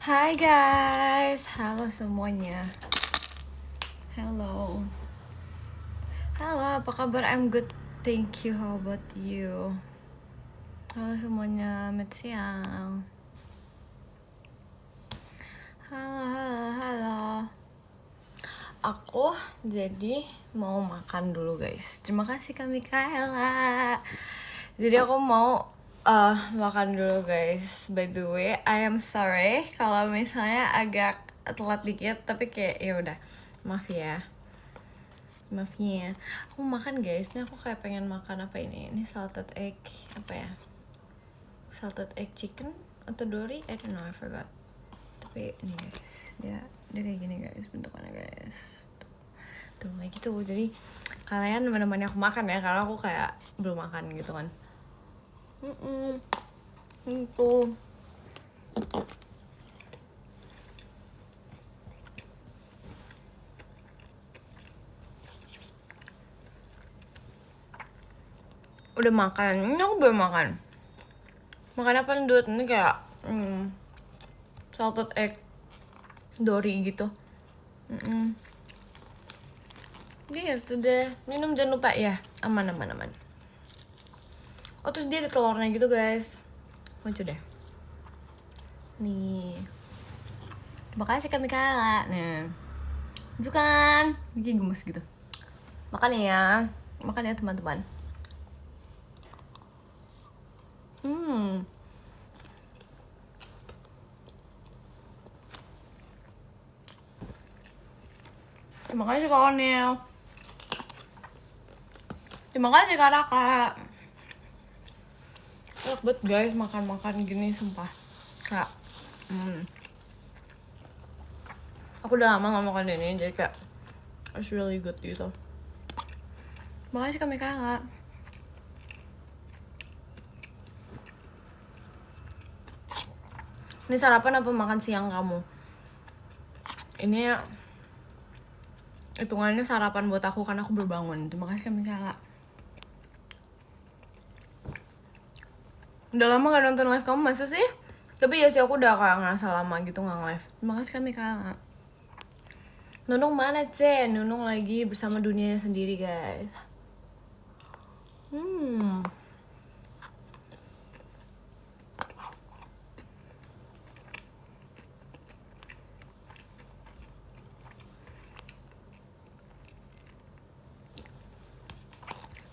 Hai guys, halo semuanya. Halo. Halo, apa kabar? I'm good, thank you. How about you? Halo semuanya, selamat siang. Halo. Aku jadi mau makan dulu guys. Terima kasih Kak Mikaela. Jadi aku mau makan dulu guys. By the way, I am sorry kalau misalnya agak telat dikit, tapi kayak ya udah, maaf ya. Aku makan guys. Ini aku kayak pengen makan apa ini? Ini salted egg apa ya? Salted egg chicken atau dory? I don't know, I forgot. Tapi ini guys, dia kayak gini guys bentukannya guys. Tuh kayak gitu. Jadi kalian menemani aku makan ya, karena aku kayak belum makan gitu kan. Itu udah makan. Ini aku belum makan. Makan apa Dut? Ini kayak salted egg dory gitu. Dia sudah minum, jangan lupa ya. Aman. Oh terus dia ada telurnya gitu guys. Lucu deh. Nih. Terima kasih Kak Mikaela. Nah, itu kan jadi gemes gitu. Makan ya teman-teman. Terima kasih Kak Onil. Terima kasih Kak Raka. Enak banget guys makan gini sumpah. Kak, aku udah lama gak makan ini, jadi kayak it's really good gitu. Makasih Kak Mikaela. Ini sarapan apa makan siang kamu? Ini hitungannya sarapan buat aku karena aku berbangun. Terima kasih Kak Mikaela. Udah lama gak nonton live kamu, masa sih? Tapi ya sih aku udah kayak ngerasa lama gitu gak live. Terima kasih Kak Mikaela. Nunung mana Ce? Nunung lagi bersama dunianya sendiri guys.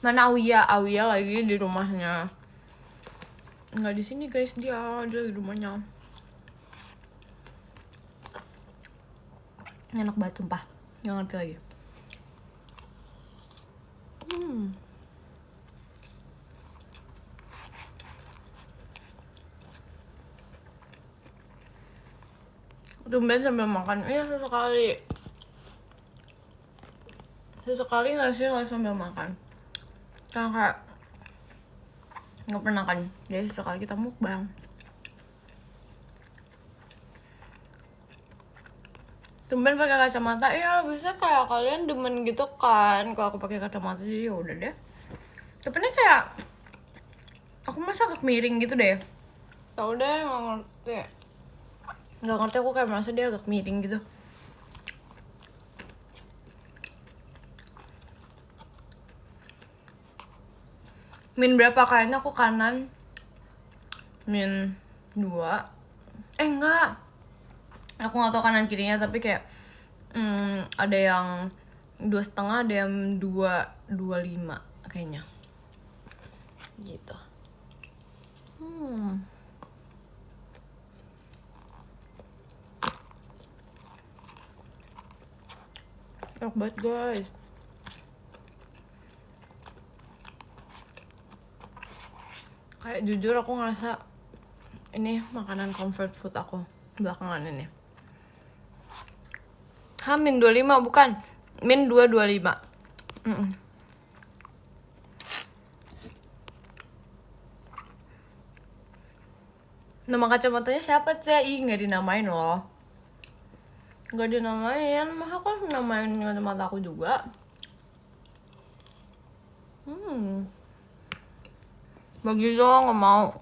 Mana Auya lagi di rumahnya. Nggak di sini guys, dia di rumahnya. Enak banget sumpah, nggak ngerti lagi. Tumben sambil makan. Iya sesekali nggak sih live sambil makan, karena kayak nggak pernah kan, jadi sesekali kita mukbang. Tumben pakai kacamata, ya bisa kayak kalian demen gitu kan kalau aku pakai kacamata, jadi ya udah deh. Tapi ini kayak aku masa agak miring gitu deh. Tau deh, nggak ngerti aku kayak merasa dia agak miring gitu. Min berapa kayaknya aku kanan. Min 2. Enggak. Aku nggak tahu kanan kirinya, tapi kayak ada yang 2,5, ada yang 2,25 kayaknya. Gitu. Enak banget guys. Kayak jujur aku ngerasa ini makanan comfort food aku belakangan ini. Min 25 bukan, Min 2,25. Nama kacamatanya siapa Cia? Ih nggak dinamain loh. Nggak dinamain, mah aku namain kacamata aku juga. Bagi dong, nggak mau.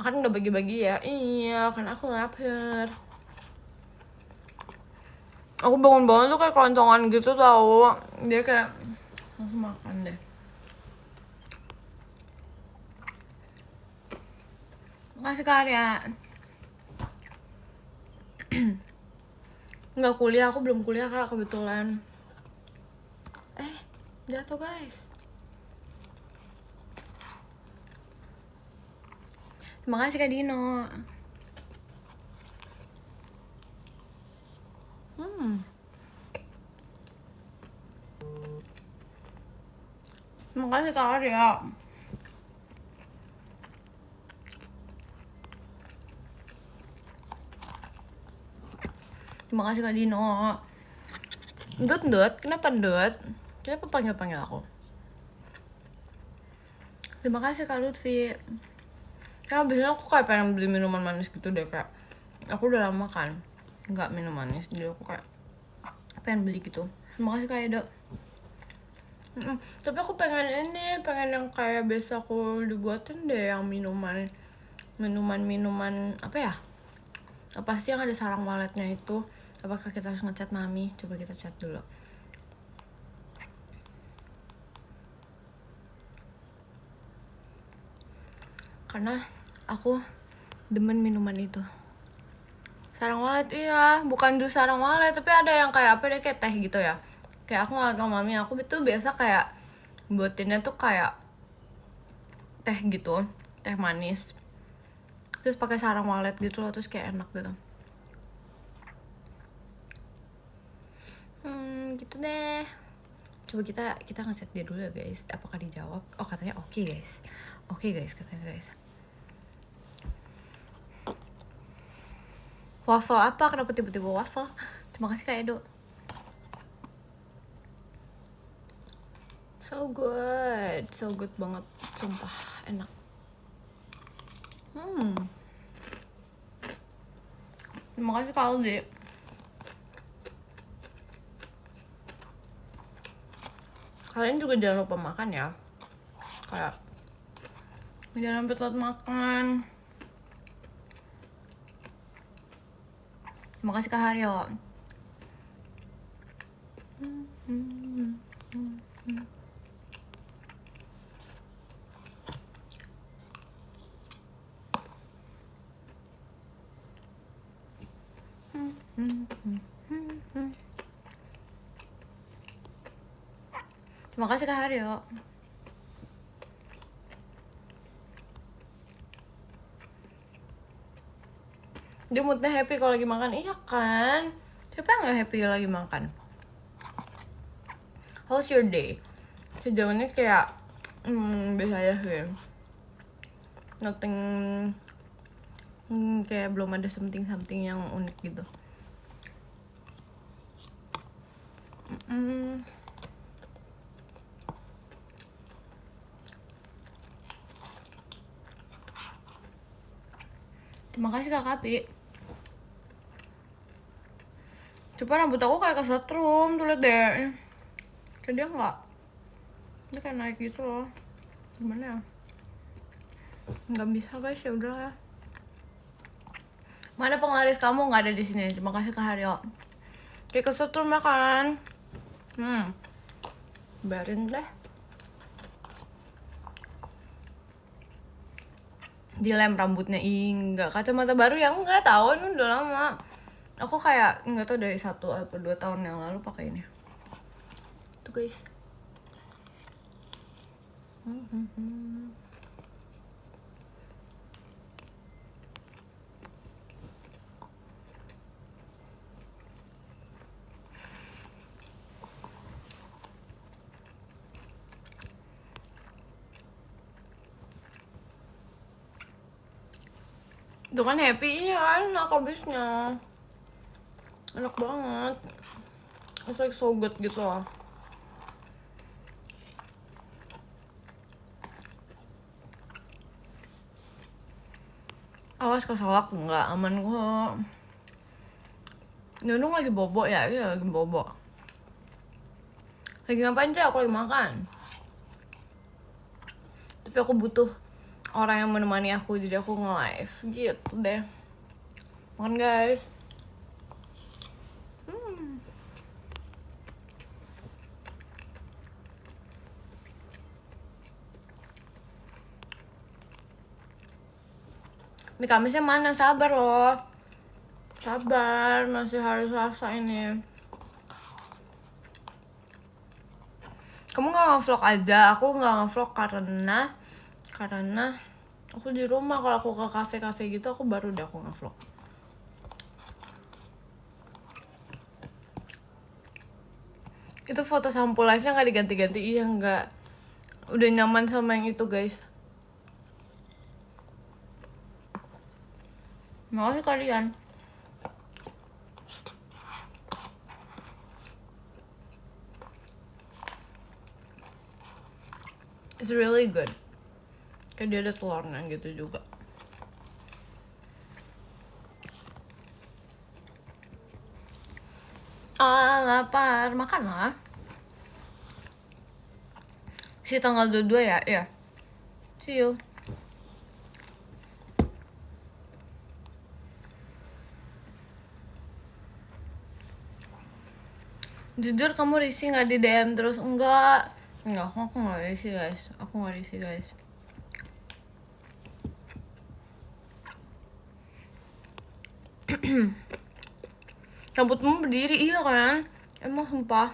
Kan udah bagi-bagi ya. Iya, kan aku lapar. Aku bangun-bangun tuh kayak kelontongan gitu tau. Dia kayak langsung makan deh. Makasih Kak Arya. Nggak kuliah, aku belum kuliah Kak kebetulan. Jatuh guys. Terima kasih Kak Dino. Terima kasih Kak Arya. Terima kasih Kak Dino. Dut, kenapa Dut? Kenapa panggil aku? Terima kasih Kak Lutfi. Karena biasanya aku kayak pengen beli minuman manis gitu deh, kayak aku udah lama kan nggak minum manis, jadi aku kayak pengen beli gitu. Terima kasih Kak Edo. Tapi aku pengen yang kayak biasa aku dibuatin deh, yang minuman apa ya? Apa sih yang ada sarang waletnya itu? Apakah kita harus ngechat mami? Coba kita chat dulu. Karena aku demen minuman itu. Sarang walet, iya, bukan jus sarang walet, tapi ada yang kayak apa deh, kayak teh gitu ya. Kayak aku ngeliat sama mami aku itu biasa kayak buatinnya tuh kayak teh gitu, teh manis. Terus pakai sarang walet gitu loh, terus kayak enak gitu. Gitu deh. Coba kita nge-chat dia dulu ya guys. Apakah dijawab? Oh, katanya oke guys. Oke guys, katanya guys. Waffle apa? Kenapa tiba-tiba waffle? Terima kasih Kak Edo. So good banget, sumpah enak. Terima kasih Kak Aldi. Kalian juga jangan lupa makan ya, kayak jangan sampai telat makan. Terima kasih Kak Haryo. Terima kasih Kak Haryo. Dia moodnya happy kalau lagi makan. Iya kan? Siapa yang gak happy lagi makan? How's your day? Sejauh ini kayak biasa aja sih. Nothing, kayak belum ada something yang unik gitu. Terima kasih Kak Kapi. Coba rambut aku kayak kesetrum, tuh liat deh. Kayak dia nggak, dia kayak naik gitu loh. Gimana ya? Nggak bisa guys, ya udah ya. Mana penglaris kamu? Nggak ada di sini. Terima kasih Kak Haryo. Kayak kesetrum ya kan? Barin deh. Dilem rambutnya, enggak, kacamata baru ya enggak, tahun udah lama. Aku kayak nggak tahu dari 1 atau 2 tahun yang lalu pakai ini. Tuh guys. Itu kan happy ya, enak habisnya. Enak banget. It's like so good gitu loh. Awas keselak, enggak, aman kok. Nunung lagi bobo ya? Iya lagi bobo. Lagi ngapain sih? Aku lagi makan. Tapi aku butuh orang yang menemani aku, jadi aku nge-live gitu deh. Makan guys. Mie Kamisnya mana? Sabar loh. Sabar, masih hari Selasa ini. Kamu gak nge-vlog aja? Aku gak nge-vlog karena aku di rumah. Kalau aku ke kafe-kafe gitu, aku baru deh aku nge-vlog. Itu foto sampul live-nya gak diganti-ganti. Iya gak. Udah nyaman sama yang itu guys. Makasih kalian. It's really good. Kayak dia ada telurnya gitu juga. Lapar. Makan lah. Si tanggal 22 ya? Iya. See you. Jujur kamu risih gak di DM terus? Enggak, aku gak risih guys. Rambutmu berdiri, iya kan? Emang sumpah.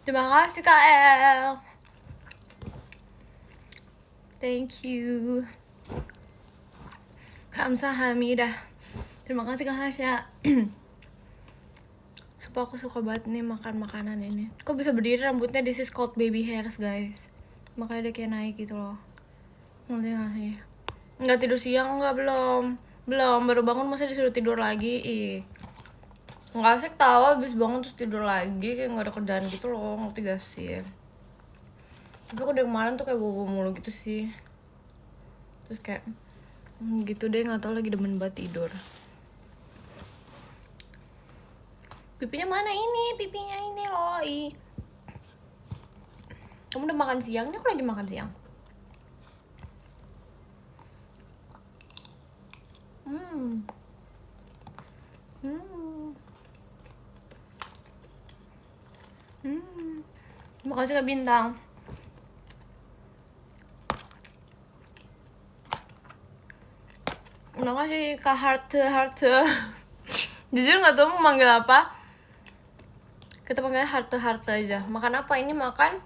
Terima kasih KL. Thank you. Kamsahamnida. Terima kasih Kak Hasya. Sumpah aku suka banget nih makan makanan ini. Kok bisa berdiri rambutnya? This is called baby hairs guys. Makanya dia kayak naik gitu loh. Ngerti gak sih? Nggak tidur siang? Nggak, belum. Baru bangun masa disuruh tidur lagi? Ih, nggak asik tau, abis bangun terus tidur lagi. Kayak nggak ada kerjaan gitu loh, ngerti gak sih? Tapi aku dari kemarin tuh kayak bobo mulu gitu sih. Terus kayak gitu deh, nggak tau, lagi demen banget tidur. Pipinya mana ini? Pipinya ini loh. Ih, kamu udah makan siang? Ini aku lagi makan siang. Terima kasih Kak Bintang. Terima kasih Kak Heart. Jujur gak tau mau manggil apa. Kita panggilnya Heart aja. Makan apa ini? Makan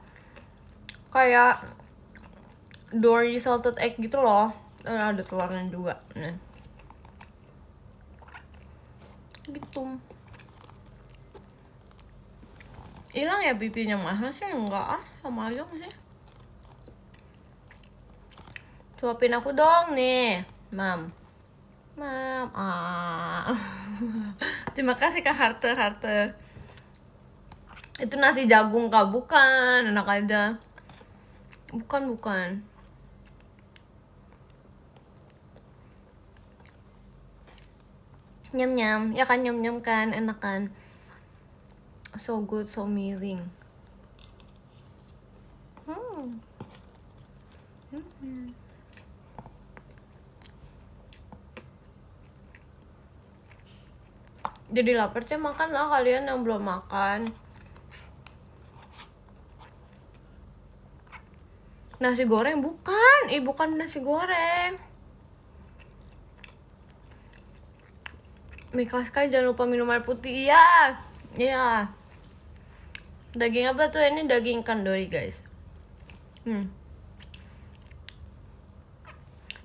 kayak dory salted egg gitu loh. Ada telurnya juga. Nah, gitu. Hilang ya pipinya? Masa sih? Enggak, sama aja sih. Suapin aku dong nih, Mam. Terima kasih Kak Heart. Itu nasi jagung Kak? Bukan, enak aja. Bukan. Nyam, ya kan, nyam kan, enak kan. So good, so amazing. Jadi lapar sih, makan lah kalian yang belum makan. Nasi goreng? Bukan nasi goreng. Mikaska, jangan lupa minum air putih. Iya. Daging apa tuh? Ini daging kandori guys.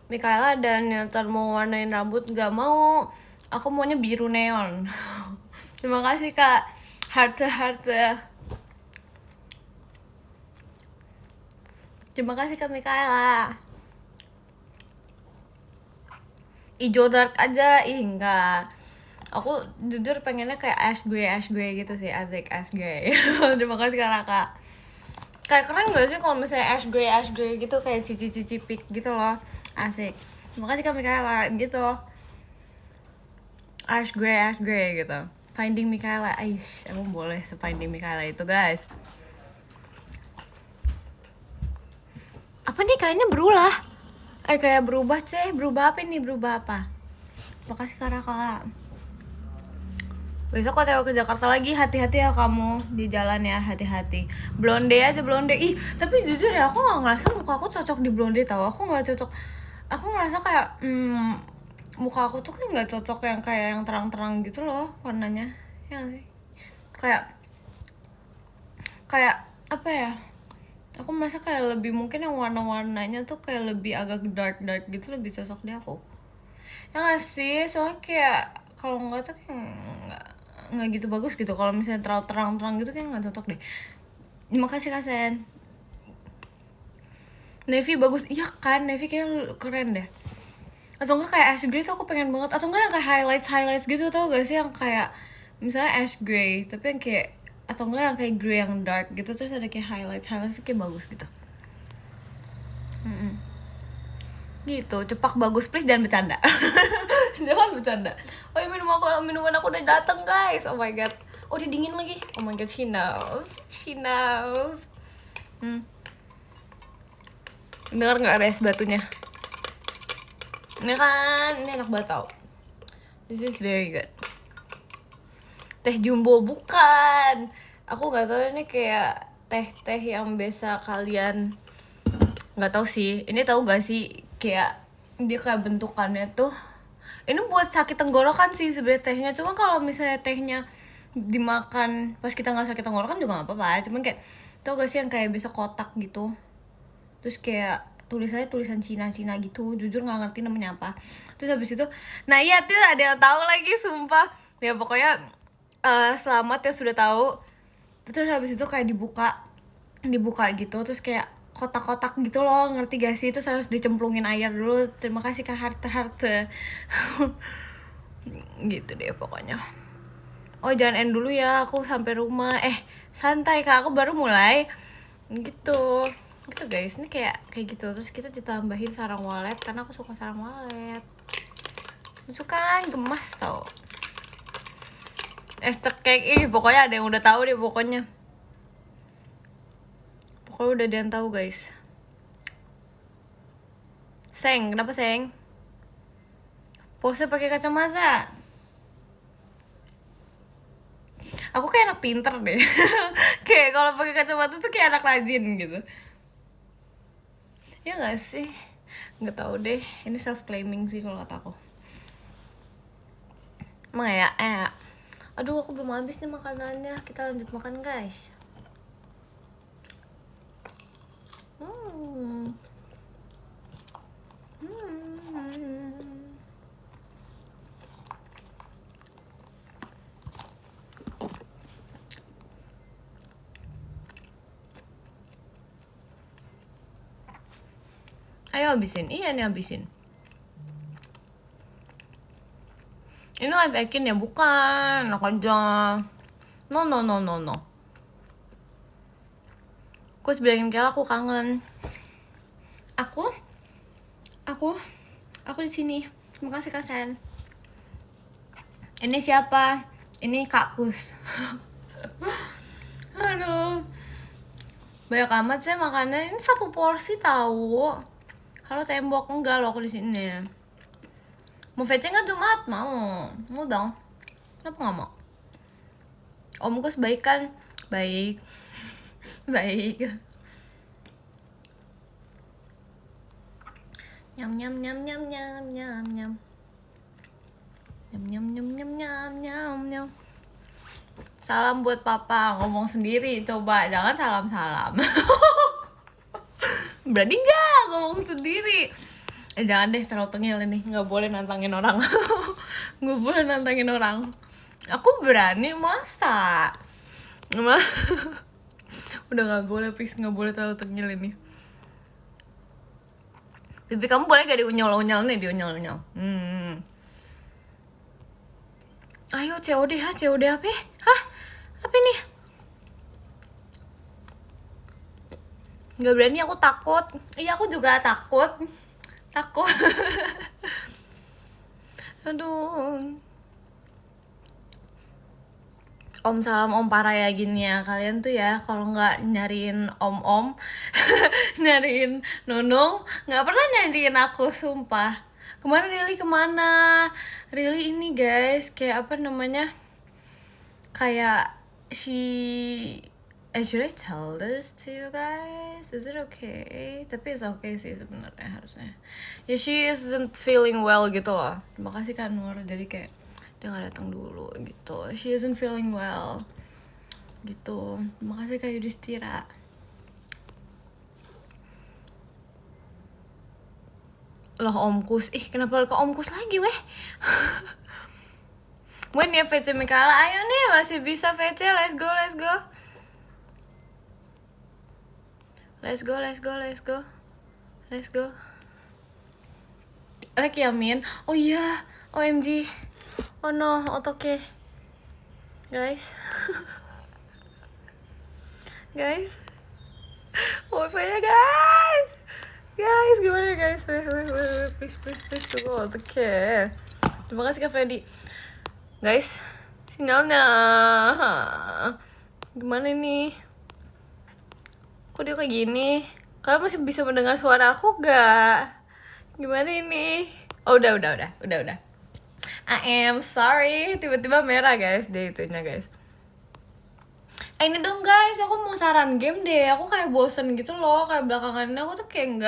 Mikaela dan Nathan mau warnain rambut, gak mau. Aku maunya biru neon. Terima kasih Kak Heart. Terima kasih Kak Mikaela. Ijo dark aja. Enggak. Aku jujur pengennya kayak ash grey gitu sih. Asik ash grey. Terima kasih Kak. Kayak keren gak sih kalau misalnya ash grey gitu, kayak cici pink gitu loh. Asik. Terima kasih Kak Mikaela gitu. Ash grey gitu. Finding Mikaela. Aish, emang boleh se-Finding Mikaela itu guys. Apa nih kayaknya berulah? Kayak berubah sih. Berubah apa ini? Berubah apa? Makasih Kak. Besok kalau ke Jakarta lagi, hati-hati ya kamu di jalan ya, hati-hati. Blonde aja blonde. Ih, tapi jujur ya aku nggak ngerasa muka aku cocok di blonde tau. Aku nggak cocok. Aku ngerasa kayak muka aku tuh kan nggak cocok yang terang-terang gitu loh warnanya. Ya sih. Kayak apa ya? Aku merasa kayak lebih mungkin yang warna-warnanya tuh kayak lebih agak dark gitu lebih cocok di aku. Ya nggak sih, soalnya kayak kalau nggak tuh kayak nggak gitu bagus gitu. Kalau misalnya terlalu terang gitu kayak nggak cocok deh. Terima kasih Kak Sen. Navy bagus, iya kan, Navy kayak keren deh. Atau enggak kayak ash gray tuh aku pengen banget. Atau enggak yang kayak highlights gitu, tau gak sih yang kayak misalnya ash gray tapi yang kayak, atau enggak yang kayak gray yang dark gitu terus ada kayak highlights tuh kayak bagus gitu. Gitu, cepak bagus, please jangan bercanda. Jangan bercanda. Oh ya, minuman aku udah dateng guys. Oh my god. Oh dia dingin lagi. Oh my god, she knows. Dengar nggak ada es batunya? Ini kan, ini enak banget tau. This is very good. Teh jumbo bukan. Aku nggak tahu ini kayak teh yang biasa kalian nggak tahu sih. Ini tahu gak sih kayak dia kayak bentukannya tuh. Ini buat sakit tenggorokan sih sebenarnya tehnya. Cuma kalau misalnya tehnya dimakan pas kita nggak sakit tenggorokan juga nggak apa-apa. Cuman kayak tau gak sih yang kayak bisa kotak gitu. Terus kayak tulisannya tulisan Cina gitu, jujur nggak ngerti namanya apa. Terus habis itu, nah iya tuh ada yang tahu lagi sumpah. Ya pokoknya selamat ya sudah tahu. Terus habis itu kayak dibuka gitu, terus kayak kotak-kotak gitu loh, ngerti gak sih? Terus harus dicemplungin air dulu. Terima kasih Kak Harte. Gitu deh pokoknya. Oh jangan end dulu ya, aku sampai rumah. Santai Kak, aku baru mulai. Gitu guys, ini kayak gitu. Terus kita ditambahin sarang walet karena aku suka sarang walet. Suka kan gemas tau. Easter cake, pokoknya ada yang udah tahu deh pokoknya. Pokoknya udah ada yang tahu guys. Seng, kenapa Seng? Pose pakai kacamata. Aku kayak anak pinter deh. Kayak kalau pakai kacamata tuh kayak anak rajin gitu. Ya nggak sih? Nggak tahu deh. Ini self claiming sih kalau kata aku. Emang ya? Aduh aku belum habis nih makanannya. Kita lanjut makan guys. Ayo habisin. Iya nih habisin. Ini live action ya? Bukan. Enak aja. No. Aku harus bilangin Kela aku kangen. Aku di sini. Terima kasih Kak Sen. Ini siapa? Ini Kak Kus. Aduh. Banyak amat sih makannya. Ini 1 porsi tahu. Halo tembok, enggak loh aku di sini. Mau fetching kan Jumat? Mau dong. Kenapa nggak mau? Om Gus baik kan? Baik. Nyam. Salam buat papa, ngomong sendiri coba, jangan salam. Berani nggak ngomong sendiri? Jangan deh terlalu tengil ini, nggak boleh nantangin orang. Aku berani masa? Udah nggak boleh, please nggak boleh terlalu tengil ini. Pipi kamu boleh gak diunyal-unyal nih, diunyal-unyal. Ayo COD apa? Apa ini? Gak berani, aku takut. Iya aku juga takut. Aduh. Om salam om paraya gini ya, kalian tuh ya kalau nggak nyariin om nyariin nunung, nggak pernah nyariin aku, sumpah. Kemarin Rili kemana? Rili ini guys, kayak apa namanya, kayak should I tell this to you guys? Is it okay? Tapi it's okay sih sebenarnya harusnya. Ya she isn't feeling well gitu loh. Terima kasih kan Nur, jadi kayak dia gak datang dulu gitu. She isn't feeling well gitu. Terima kasih Kak Yudhistira. Loh omkus, kenapa ke omkus lagi weh? When ya VC Mikala, ayo nih masih bisa VC, let's go. Like Yamin, oh iya, OMG, oh no, otoke, guys, wifi-nya guys, gimana guys, please tunggu, otoke. Terima kasih Kak Freddy, guys, sinyalnya, gimana nih? Kok dia kayak gini? Kalian masih bisa mendengar suara aku gak? Gimana ini? Oh udah. I am sorry, tiba-tiba merah guys, deh itunya guys. Ini dong guys, aku mau saran game deh. Aku kayak bosen gitu loh, kayak belakangan ini aku tuh kayak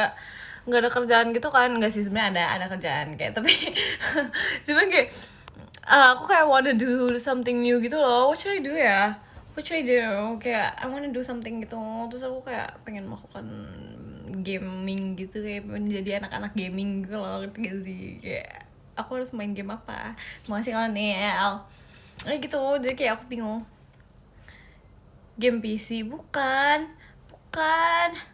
nggak ada kerjaan gitu kan. Nggak sih, sebenarnya ada kerjaan kayak, tapi cuman kayak aku kayak wanna do something new gitu loh. What should I do ya? Kayak I wanna do something gitu. Terus aku kayak pengen melakukan gaming gitu, kayak menjadi anak-anak gaming gitu loh, ngerti gak sih? Kayak aku harus main game apa? Makasih kalian Nel. Gitu, jadi kayak aku bingung. Game PC bukan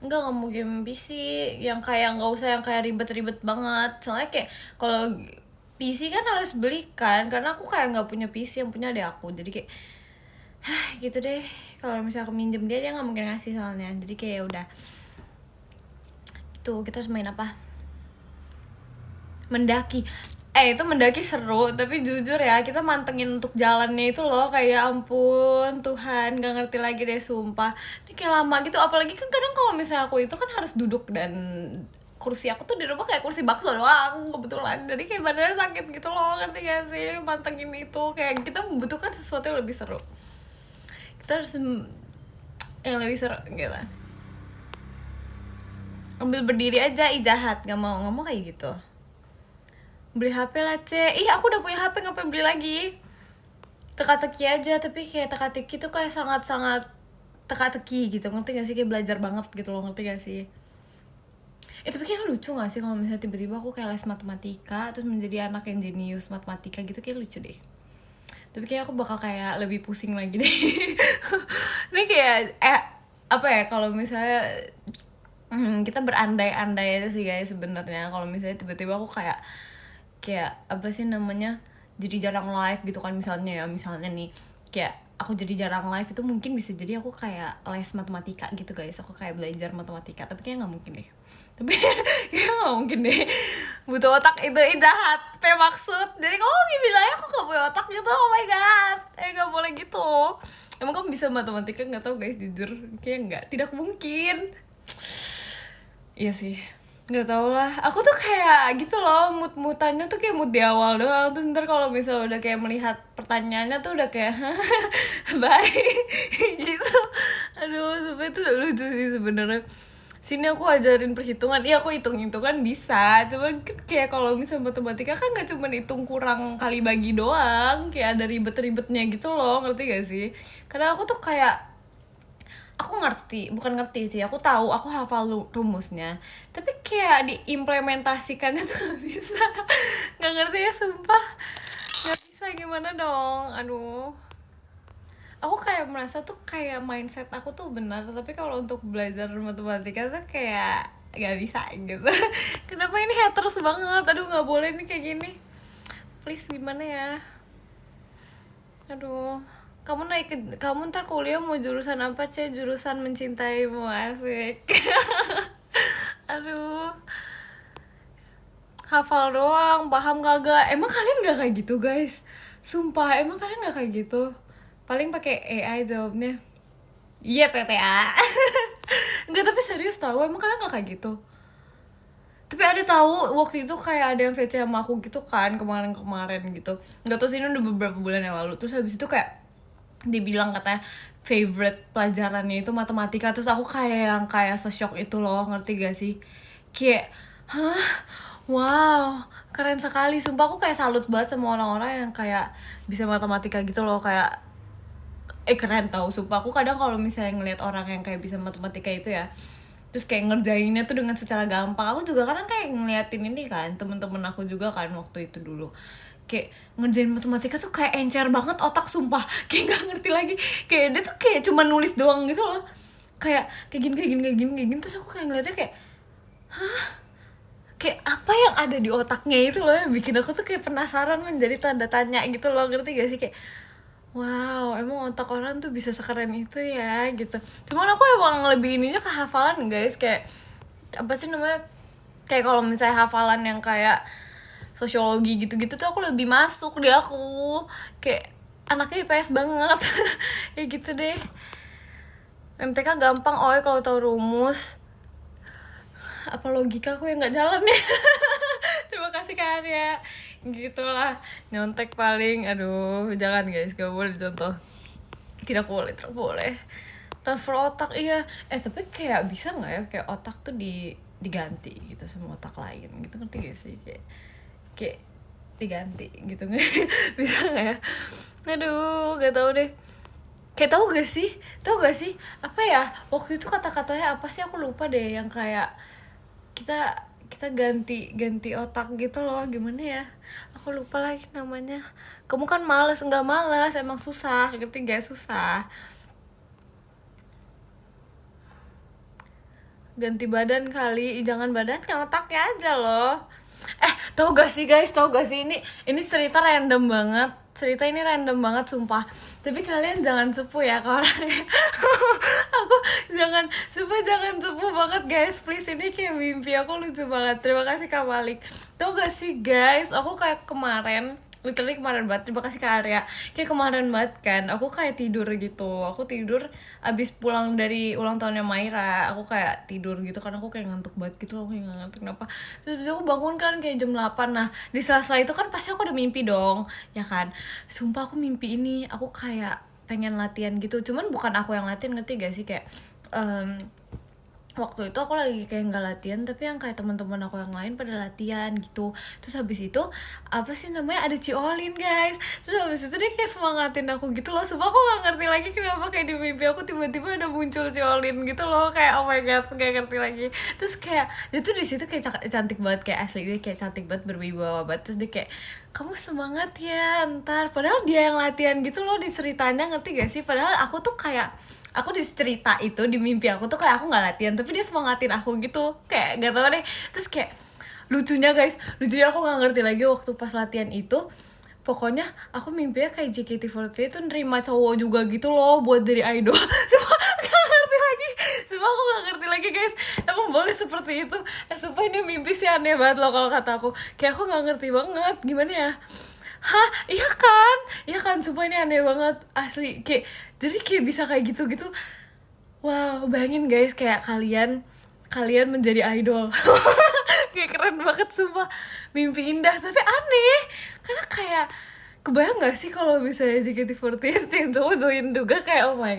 enggak mau game PC yang kayak nggak usah yang kayak ribet banget. Soalnya kayak kalau PC kan harus beli kan, karena aku kayak nggak punya PC, yang punya ada aku. Jadi kayak gitu deh. Kalau misalnya aku minjem dia nggak mungkin ngasih soalnya. Jadi kayak udah. Tuh kita harus main apa? Mendaki. Itu mendaki seru, tapi jujur ya kita mantengin untuk jalannya itu loh, kayak ampun Tuhan, gak ngerti lagi deh sumpah. Ini kayak lama gitu, apalagi kan kadang kalau misalnya aku itu kan harus duduk, dan kursi aku tuh di rumah kayak kursi bakso doang kebetulan, jadi kayak badannya sakit gitu loh, ngerti gak sih? Mantengin itu kayak kita membutuhkan sesuatu yang lebih seru, kita harus yang lebih seru gitu. Ambil berdiri aja, jahat, gak mau kayak gitu. Beli HP lah aku udah punya HP, ngapain beli lagi? Teka-teki aja, tapi kayak teka-teki tuh kayak sangat-sangat teka-teki gitu, ngerti gak sih? Kayak belajar banget gitu loh, ngerti gak sih? Tapi kayak lucu gak sih kalau misalnya tiba-tiba aku kayak les matematika terus menjadi anak yang jenius matematika gitu, kayak lucu deh. Tapi kayak aku bakal kayak lebih pusing lagi deh. Ini kayak apa ya, kalau misalnya kita berandai-andai aja sih guys sebenarnya. Kalau misalnya tiba-tiba aku kayak apa sih namanya, jadi jarang live gitu kan, misalnya nih kayak aku jadi jarang live, itu mungkin bisa jadi aku kayak les matematika gitu guys, aku kayak belajar matematika, tapi kayak nggak mungkin deh. Butuh otak itu jahat maksud, jadi kamu bilangnya aku nggak punya otak gitu. Oh my god, nggak boleh gitu. Emang kamu bisa matematika? Nggak tahu guys, jujur kayak tidak mungkin. Iya sih, nggak tau lah, aku tuh kayak gitu loh, mood-moodannya tuh kayak mood di awal doang, terus ntar kalau misalnya udah kayak melihat pertanyaannya tuh udah kayak bye gitu. Aduh, sampai itu lucu sih sebenarnya. Sini aku ajarin perhitungan, aku hitung-hitungan bisa, cuman kan kayak kalau misalnya matematika kan nggak cuma hitung kurang kali bagi doang, kayak ada ribet-ribetnya gitu loh, ngerti gak sih? Karena aku tuh kayak bukan ngerti sih, aku tahu, aku hafal rumusnya, tapi kayak diimplementasikannya tuh nggak bisa. Nggak ngerti ya sumpah, nggak bisa, gimana dong. Aduh, aku kayak merasa tuh kayak mindset aku tuh benar, tapi kalau untuk belajar matematika tuh kayak nggak bisa gitu. Kenapa ini haters banget? Aduh, nggak boleh nih kayak gini, please, gimana ya? Aduh, kamu ntar kuliah mau jurusan apa? Jurusan mencintaimu, asik. Aduh, hafal doang, paham kagak? Emang kalian gak kayak gitu guys? Sumpah, emang kalian gak kayak gitu? paling pakai AI jawabnya. Iya TTA. Enggak, tapi serius tau, emang kalian gak kayak gitu? Tapi ada tahu waktu itu kayak ada yang VC sama aku gitu kan kemarin gitu. Nggak tahu sih, ini udah beberapa bulan yang lalu. Terus habis itu kayak dibilang katanya favorite pelajarannya itu matematika. Terus aku kayak se-shock itu loh, ngerti gak sih? Kayak, hah? Wow, keren sekali. Sumpah aku kayak salut banget sama orang-orang yang kayak bisa matematika gitu loh. Kayak keren tau. Sumpah aku kadang kalau misalnya ngeliat orang yang kayak bisa matematika itu ya, terus kayak ngerjainnya tuh dengan secara gampang. Aku juga kadang kayak ngeliatin ini kan, temen-temen aku juga kan waktu itu dulu kayak ngerjain matematika tuh kayak encer banget otak, sumpah. Kayak gak ngerti lagi, kayak dia tuh kayak cuma nulis doang gitu loh, kayak gini. Terus aku kayak ngeliatnya kayak, hah? Kayak apa yang ada di otaknya itu loh yang bikin aku tuh kayak penasaran, menjadi tanda tanya gitu loh, ngerti gak sih? Kayak wow, emang otak orang tuh bisa sekeren itu ya gitu. Cuman aku emang lebih ininya ke hafalan guys, kayak apa sih namanya, kayak kalau misalnya hafalan yang kayak sosiologi gitu-gitu tuh aku lebih masuk di aku, kayak anaknya IPS banget. Ya gitu deh. MTK gampang kalau tahu rumus. Apa logika aku yang nggak jalan ya? Terima kasih Kak Arya. Gitulah, nyontek paling. Aduh, jangan guys, gak boleh contoh. Tidak boleh. Transfer otak, iya. Tapi kayak bisa nggak ya kayak otak tuh diganti gitu sama otak lain gitu, ngerti gak sih? Kayak diganti gitu nggak? Bisa nggak ya? Aduh, gak tahu deh. Kayak tahu gak sih apa ya waktu itu kata-katanya apa sih, aku lupa deh, yang kayak kita ganti otak gitu loh, gimana ya, aku lupa lagi namanya. Kamu kan malas, nggak malas, emang susah, ngerti gak? Susah ganti badan kali, jangan badannya, otaknya aja loh. Tahu gak sih guys, ini cerita ini random banget sumpah, tapi kalian jangan sepuh ya kalau orangnya. Aku jangan sepuh banget guys, please. Ini kayak mimpi aku, lucu banget. Terima kasih Kak Malik. Tahu gak sih guys, aku kayak kemarin banget, terima kasih Kak Arya. Kayak kemarin banget kan, aku kayak tidur gitu. Aku tidur abis pulang dari ulang tahunnya Maira. Aku kayak tidur gitu kan, aku kayak ngantuk banget gitu loh, aku nggak ngantuk kenapa. Terus aku bangun kan kayak jam 8. Nah, di sela-sela itu kan pasti aku ada mimpi dong, ya kan. Sumpah aku mimpi ini, aku kayak pengen latihan gitu. Cuman bukan aku yang latihan, ngerti gak sih? Kayak waktu itu aku lagi kayak nggak latihan, tapi yang kayak teman-teman aku yang lain pada latihan gitu. Terus habis itu apa sih namanya, ada Ciolin guys. Terus habis itu dia kayak semangatin aku gitu loh. Sebab aku nggak ngerti lagi kenapa kayak di mimpi aku tiba-tiba ada muncul Ciolin gitu loh, kayak oh my god, nggak ngerti lagi. Terus kayak dia tuh di situ kayak cantik banget, kayak asli dia kayak cantik banget, berwibawa banget. Terus dia kayak, kamu semangat ya ntar, padahal dia yang latihan gitu loh di ceritanya, ngerti gak sih? Padahal aku tuh kayak, aku di cerita itu, di mimpi aku tuh kayak aku nggak latihan, tapi dia semangatin aku gitu, kayak gak tau deh. Terus kayak lucunya aku nggak ngerti lagi waktu pas latihan itu. Pokoknya aku mimpinya kayak JKT48 itu nerima cowok juga gitu loh buat dari idol. Sumpah aku gak ngerti lagi guys, emang boleh seperti itu? Sumpah ini mimpi sih aneh banget loh kalau kata aku. Kayak aku gak ngerti banget, gimana ya? Hah, iya kan, sumpah ini aneh banget asli. Kayak jadi kayak bisa kayak gitu. Wow, bayangin guys, kayak kalian menjadi idol. Kayak keren banget sumpah. Mimpi indah tapi aneh, karena kayak kebayang gak sih kalau misalnya JKT48 yang cowok join juga, kayak oh my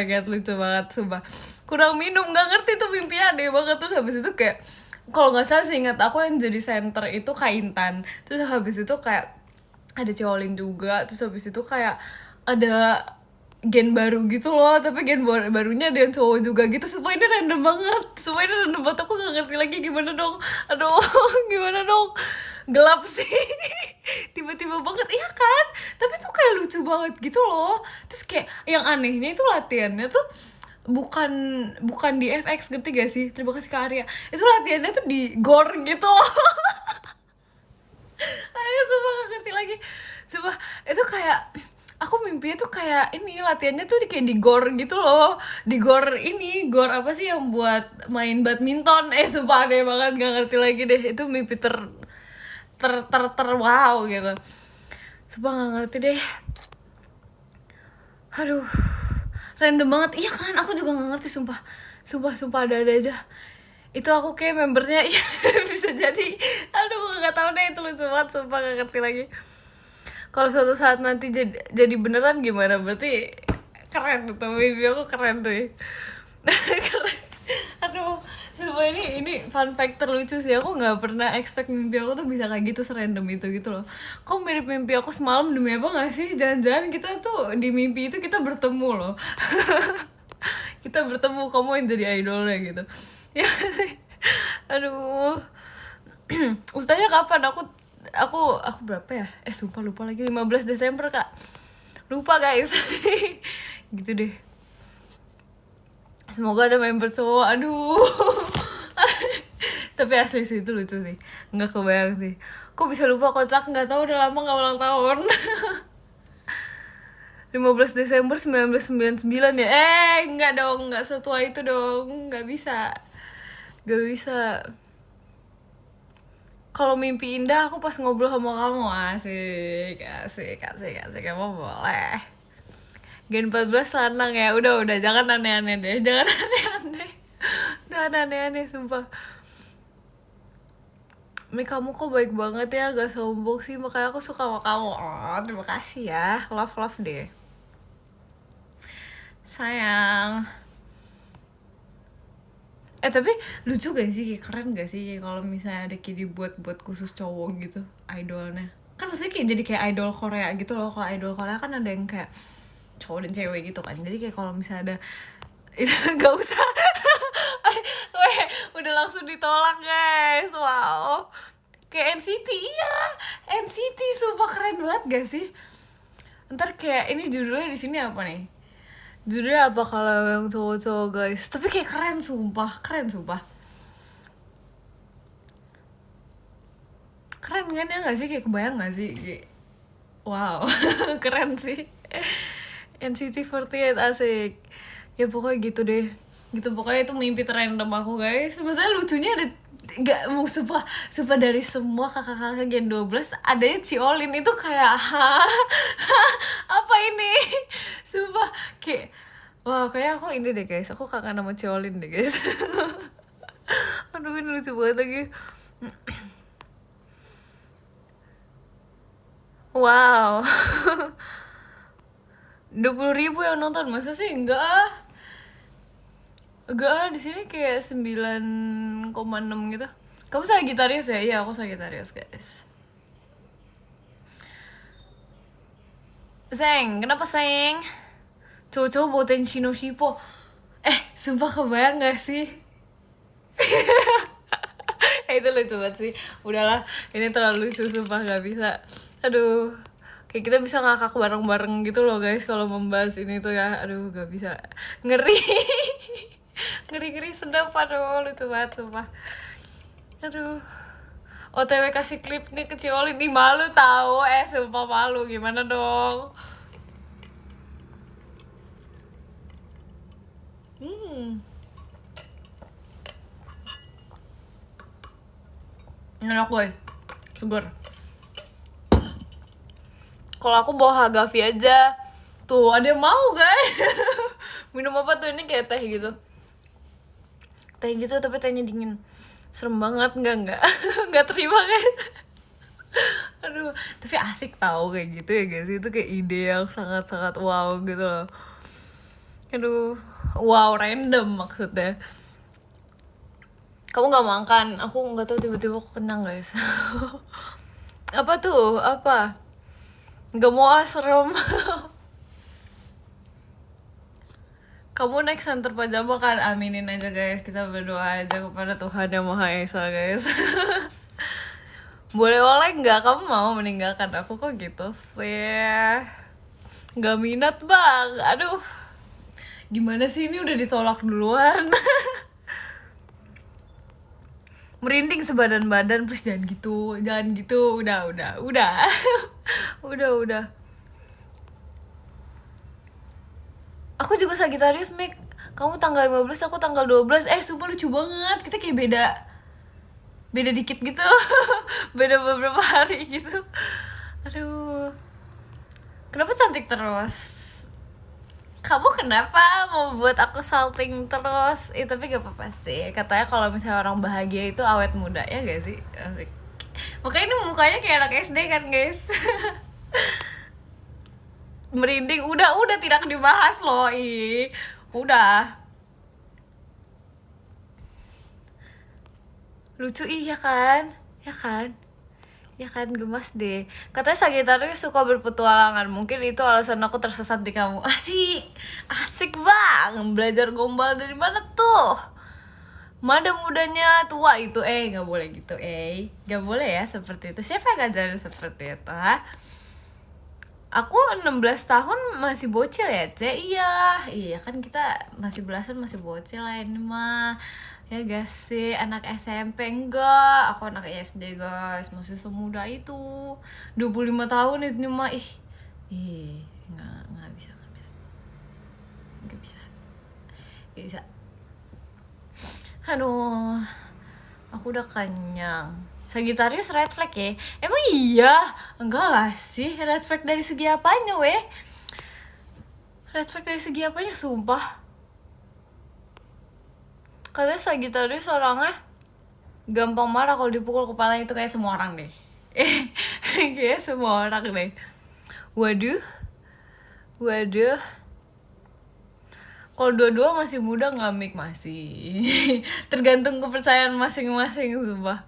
god, lucu banget sumpah. Kurang minum, gak ngerti tuh mimpinya aneh banget. Terus habis itu kayak, kalau gak salah sih ingat aku yang jadi center itu Kak Intan. Terus habis itu kayak ada Ciolin juga. Terus habis itu kayak ada gen baru gitu loh, tapi gen barunya ada yang cowok juga gitu. Sumpah ini random banget, aku gak ngerti lagi gimana dong. Aduh, gimana dong, gelap sih. Tiba-tiba banget, iya kan, tapi tuh kayak lucu banget gitu loh. Terus kayak yang anehnya itu latihannya tuh bukan di FX, ngerti gak sih? Terima kasih Kak Arya. Itu latihannya tuh di GOR gitu loh. Ayo, sumpah gak ngerti lagi. Sumpah, itu kayak aku mimpinya tuh kayak ini, latihannya tuh kayak di GOR gitu loh. Di GOR ini, GOR apa sih yang buat main badminton. Sumpah aneh banget, gak ngerti lagi deh. Itu mimpi ter wow gitu. Sumpah gak ngerti deh. Aduh, random banget. Iya kan, aku juga gak ngerti, sumpah. Sumpah ada aja. Itu aku kayak membernya, iya bisa jadi. Aduh, gak tahu deh, itu lucu banget, sumpah gak ngerti lagi. Kalau suatu saat nanti jadi beneran gimana? Berarti keren tuh, mimpi aku keren tuh. Keren. Aduh, sumpah ini fun fact terlucu sih. Aku nggak pernah expect mimpi aku tuh bisa kayak gitu, serandom itu gitu loh. Kok mirip mimpi aku semalam, demi apa nggak sih? Jangan-jangan kita tuh di mimpi itu kita bertemu loh. Kita bertemu, kamu yang jadi idolnya gitu. Ya sih. Aduh. Ustaznya kapan? Aku berapa ya? Sumpah lupa lagi, 15 Desember kak. Lupa guys. Gitu deh. Semoga ada member cowok. Aduh. Tapi asli sih itu lucu sih. Nggak kebayang sih. Kok bisa lupa kocak? Nggak tahu, udah lama nggak ulang tahun. 15 Desember 1999 ya. Enggak dong, nggak setua itu dong. Nggak bisa. Gak bisa. Kalau mimpi indah aku pas ngobrol sama kamu. Asik. Kamu boleh. Gen 14 lanang ya. Udah, jangan aneh-aneh deh. Jangan aneh-aneh, sumpah. Kamu kok baik banget ya, gak sombong sih, makanya aku suka sama kamu. Oh, terima kasih ya. Love deh. Sayang. Tapi lucu gak sih, keren gak sih kalau misalnya ada kayak dibuat khusus cowok gitu idolnya. Kan maksudnya kayak jadi kayak idol Korea gitu loh. Kalau idol Korea kan ada yang kayak cowok dan cewek gitu kan. Jadi kayak kalau misalnya ada itu gak usah. Weh, udah langsung ditolak guys. Wow. Kayak NCT, iya. NCT sumpah keren banget gak sih? Ntar kayak ini judulnya di sini apa nih? Judulnya apa kalau yang cowok-cowok guys? Tapi kayak keren sumpah. Keren kan ya gak sih? Kayak kebayang gak sih? Kayak, wow. Keren sih. NCT48 asik. Ya pokoknya gitu deh. Gitu pokoknya itu mimpi terrandom aku guys. Maksudnya lucunya ada nggak mau sumpah dari semua kakak-kakak Gen 12 adanya Ciolin itu kayak apa ini, sumpah kayak wah, kayak aku ini deh guys, aku kangen sama Ciolin deh guys. Aduh, ini lucu banget lagi. Wow. 20.000 yang nonton, masa sih? Enggak di sini kayak 9,6 gitu. Kamu Sagitarius ya? Iya, aku Sagitarius guys. Seng, kenapa Seng? Cowok-cowok boten Shinoshipo. Sumpah kebayang gak sih? Itu lucu banget sih. Udahlah, ini terlalu lucu, sumpah gak bisa. Aduh, kayak kita bisa ngakak bareng-bareng gitu loh guys kalau membahas ini tuh ya. Aduh, gak bisa. Ngeri. Ngeri sedap. Aduh, lucu banget sumpah. Aduh, OTW kasih klip nih ke Ciolin. Nih malu tahu. Sumpah malu, gimana dong? Enak boy, seger. Kalau aku bawa Hagafi aja. Tuh, ada yang mau guys. Minum apa tuh? Ini kayak teh gitu. Teh gitu tapi tehnya dingin. Serem banget, enggak. Enggak terima guys. Aduh, tapi asik tahu kayak gitu ya guys. Itu kayak ide yang sangat-sangat wow gitu loh. Aduh, wow, random maksudnya. Kamu gak makan, aku gak tahu, tiba-tiba aku kenyang guys. Apa tuh? Apa? Gak mau serem. Kamu next Santer Pajama kan? Aminin aja guys. Kita berdoa aja kepada Tuhan Yang Maha Esa guys. Boleh oleh gak? Kamu mau meninggalkan aku kok gitu sih? Gak minat bang. Aduh, gimana sih, ini udah ditolak duluan. Merinding sebadan-badan. Please jangan gitu. Udah. Udah. Aku juga Sagitarius, Mek. Kamu tanggal 15, aku tanggal 12. Sumpah lucu banget. Kita kayak beda dikit gitu. Beda beberapa hari gitu. Aduh, kenapa cantik terus? Kamu kenapa mau buat aku salting terus? Tapi gak apa-apa sih. Katanya kalau misalnya orang bahagia itu awet muda, ya gak sih? Asik. Makanya ini mukanya kayak anak SD kan guys. Merinding. Udah tidak dibahas loh. Udah. Lucu iya kan? Ya kan? Ya kan, gemas deh. Katanya Sagittarius suka berpetualangan. Mungkin itu alasan aku tersesat di kamu. Asik bang. Belajar gombal dari mana tuh? Mana mudanya tua itu. Gak boleh gitu. Gak boleh ya seperti itu. Siapa yang ngajarin seperti itu, ha? Aku 16 tahun masih bocil ya, Cek. Iya kan kita masih belasan, masih bocil lah ini mah. Ya gak sih, anak SMP enggak, aku anak SD guys, masih semuda itu. 25 tahun itu mah, nggak bisa. Aduh, aku udah kenyang. Sagittarius red flag ya? Emang iya? Enggak lah sih, red flag dari segi apanya weh? Red flag dari segi apanya, sumpah. Katanya Sagittarius orangnya gampang marah kalau dipukul kepalanya, itu kayak semua orang deh. Kayak semua orang deh. Waduh. Kalau dua-dua masih muda ngamik masih. Tergantung kepercayaan masing-masing, sumpah.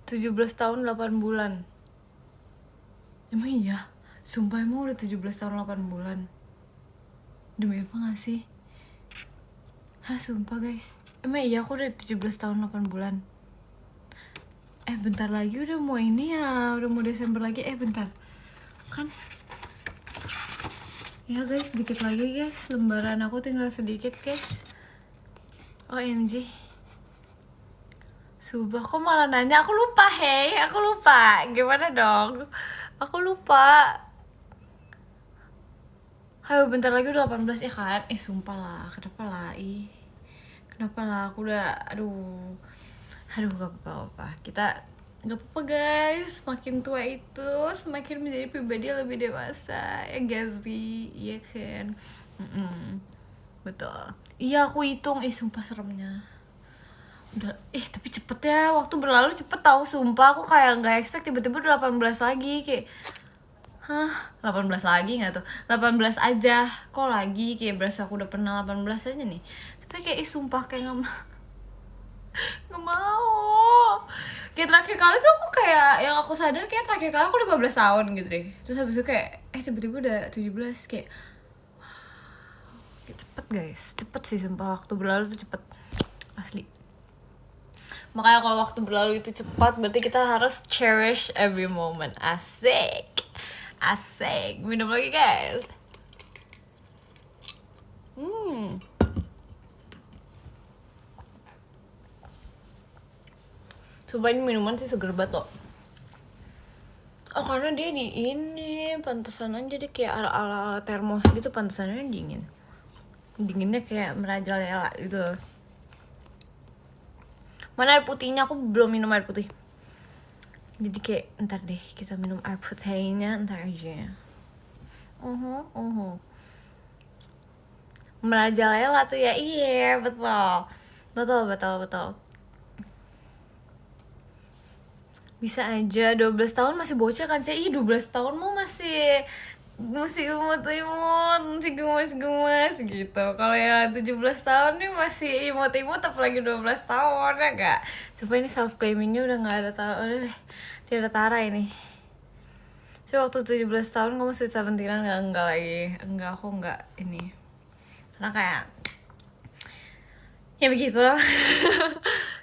Tujuh 17 tahun 8 bulan. Emang iya? Sumpah emang udah 17 tahun 8 bulan. Demi apa gak sih? Sumpah guys. Emang iya aku udah 17 tahun 8 bulan. Bentar lagi udah mau ini ya. Udah mau Desember lagi. Bentar. Kan ya guys, dikit lagi guys. Lembaran aku tinggal sedikit guys. OMG. Sumpah, kok malah nanya? Aku lupa, aku lupa. Gimana dong? Aku lupa. Ayo bentar lagi udah 18 ya kan? Sumpah lah, kenapa lah? Kenapa lah? Aku udah, aduh gak apa-apa. Kita gak apa-apa guys. Semakin tua itu semakin menjadi pribadi lebih dewasa. Ya gak sih? Iya kan? Betul. Iya aku hitung. Sumpah seremnya. Udah, tapi cepet ya. Waktu berlalu cepet tau, sumpah. Aku kayak gak expect tiba-tiba udah 18 lagi. Kayak 18 lagi gak tuh? 18 aja. Kok lagi? Kayak berasa aku udah pernah 18 aja nih. Tapi kayak sumpah kayak gak mau. Kayak terakhir kali tuh aku kayak, yang aku sadar kayak terakhir kali aku 15 tahun gitu deh. Terus habis itu kayak tiba-tiba udah 17. Kayak cepet guys. Cepet sih sumpah, waktu berlalu tuh cepet. Asli. Makanya kalau waktu berlalu itu cepat, berarti kita harus cherish every moment. Asik. Minum lagi guys. Sumpah ini minuman sih seger banget loh. Karena dia di ini pantesan aja dia kayak ala termos gitu, pantesannya dingin. Dinginnya kayak merajalela gitu. Mana air putihnya? Aku belum minum air putih. Jadi kayak ntar deh kita minum air putihnya ntar aja. Merajalela tuh ya. Iya betul. Bisa aja 12 tahun masih bocah kan, Cek? 12 tahun mau masih imut, masih gemes gitu. Kalau ya 17 tahun nih masih imut, apalagi 12 tahun ya gak? Supaya ini self claimingnya udah gak ada udah deh, tidak tara ini. So waktu 17 tahun kamu sweet 17-an enggak lagi. Enggak, aku enggak ini. Karena kayak ya begitulah.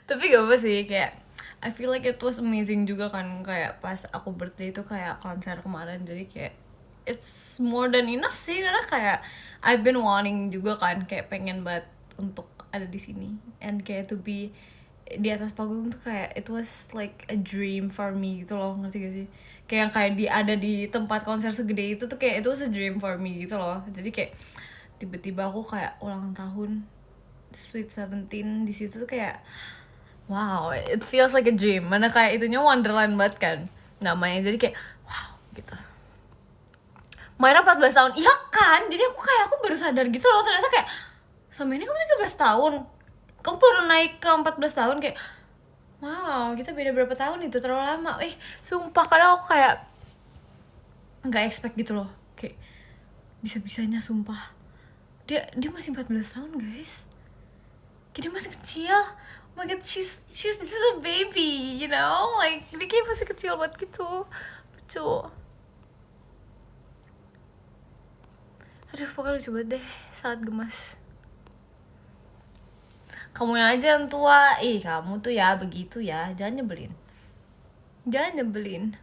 Tapi gak apa sih, kayak I feel like it was amazing juga kan, kayak pas aku birthday itu kayak konser kemarin. Jadi kayak it's more than enough sih, karena kayak I've been wanting juga kan, kayak pengen banget untuk ada di sini and kayak to be di atas panggung tuh kayak it was like a dream for me gitu loh, ngerti gak sih? Kayak ada di tempat konser segede itu tuh kayak it was a dream for me gitu loh. Jadi kayak tiba-tiba aku kayak ulang tahun Sweet 17 di situ tuh kayak wow, it feels like a dream. Mana kayak itunya Wonderland banget kan namanya, jadi kayak wow gitu. Maira 14 tahun, iya kan? Jadi aku baru sadar gitu loh, ternyata kayak sama ini kamu 13 tahun, kamu baru naik ke 14 tahun, kayak wow, kita beda berapa tahun, itu terlalu lama. Sumpah kadang aku kayak nggak expect gitu loh, kayak bisa-bisanya sumpah dia masih 14 tahun guys, kayak dia masih kecil. Oh my god, she's just a baby, you know, like dia kayak masih kecil banget gitu, lucu. Aduh, pokoknya lucu banget deh, sangat gemas. Kamu yang aja yang tua, kamu tuh ya begitu ya, jangan nyebelin.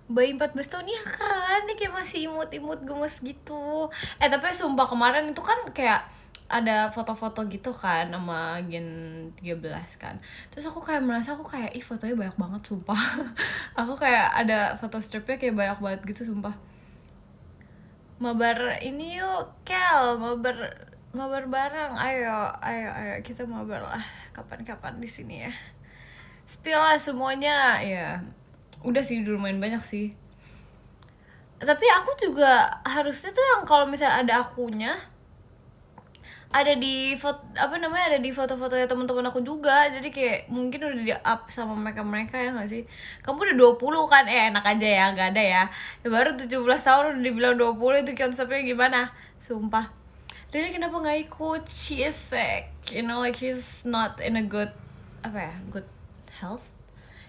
Bayi 14 tahun ya kan, dia kayak masih imut-imut gemes gitu. Tapi sumpah kemarin itu kan kayak ada foto-foto gitu kan sama Gen 13 kan. Terus aku kayak merasa fotonya banyak banget sumpah. Aku kayak ada foto stripnya kayak banyak banget gitu sumpah. Mabar ini yuk, Kel, mabar bareng. Ayo kita mabar lah kapan-kapan di sini ya. Spill lah semuanya ya. Udah sih, dulu main banyak sih. Tapi aku juga harusnya tuh yang kalau misalnya ada akunya, ada di ada di foto-fotonya teman-teman aku juga. Jadi kayak mungkin udah di up sama mereka ya nggak sih? Kamu udah 20 kan? Enak aja ya, nggak ada ya. Baru 17 tahun udah dibilang 20, itu konsepnya gimana? Sumpah. Really, kenapa nggak ikut? She is sick, you know, like she's not in a good good health.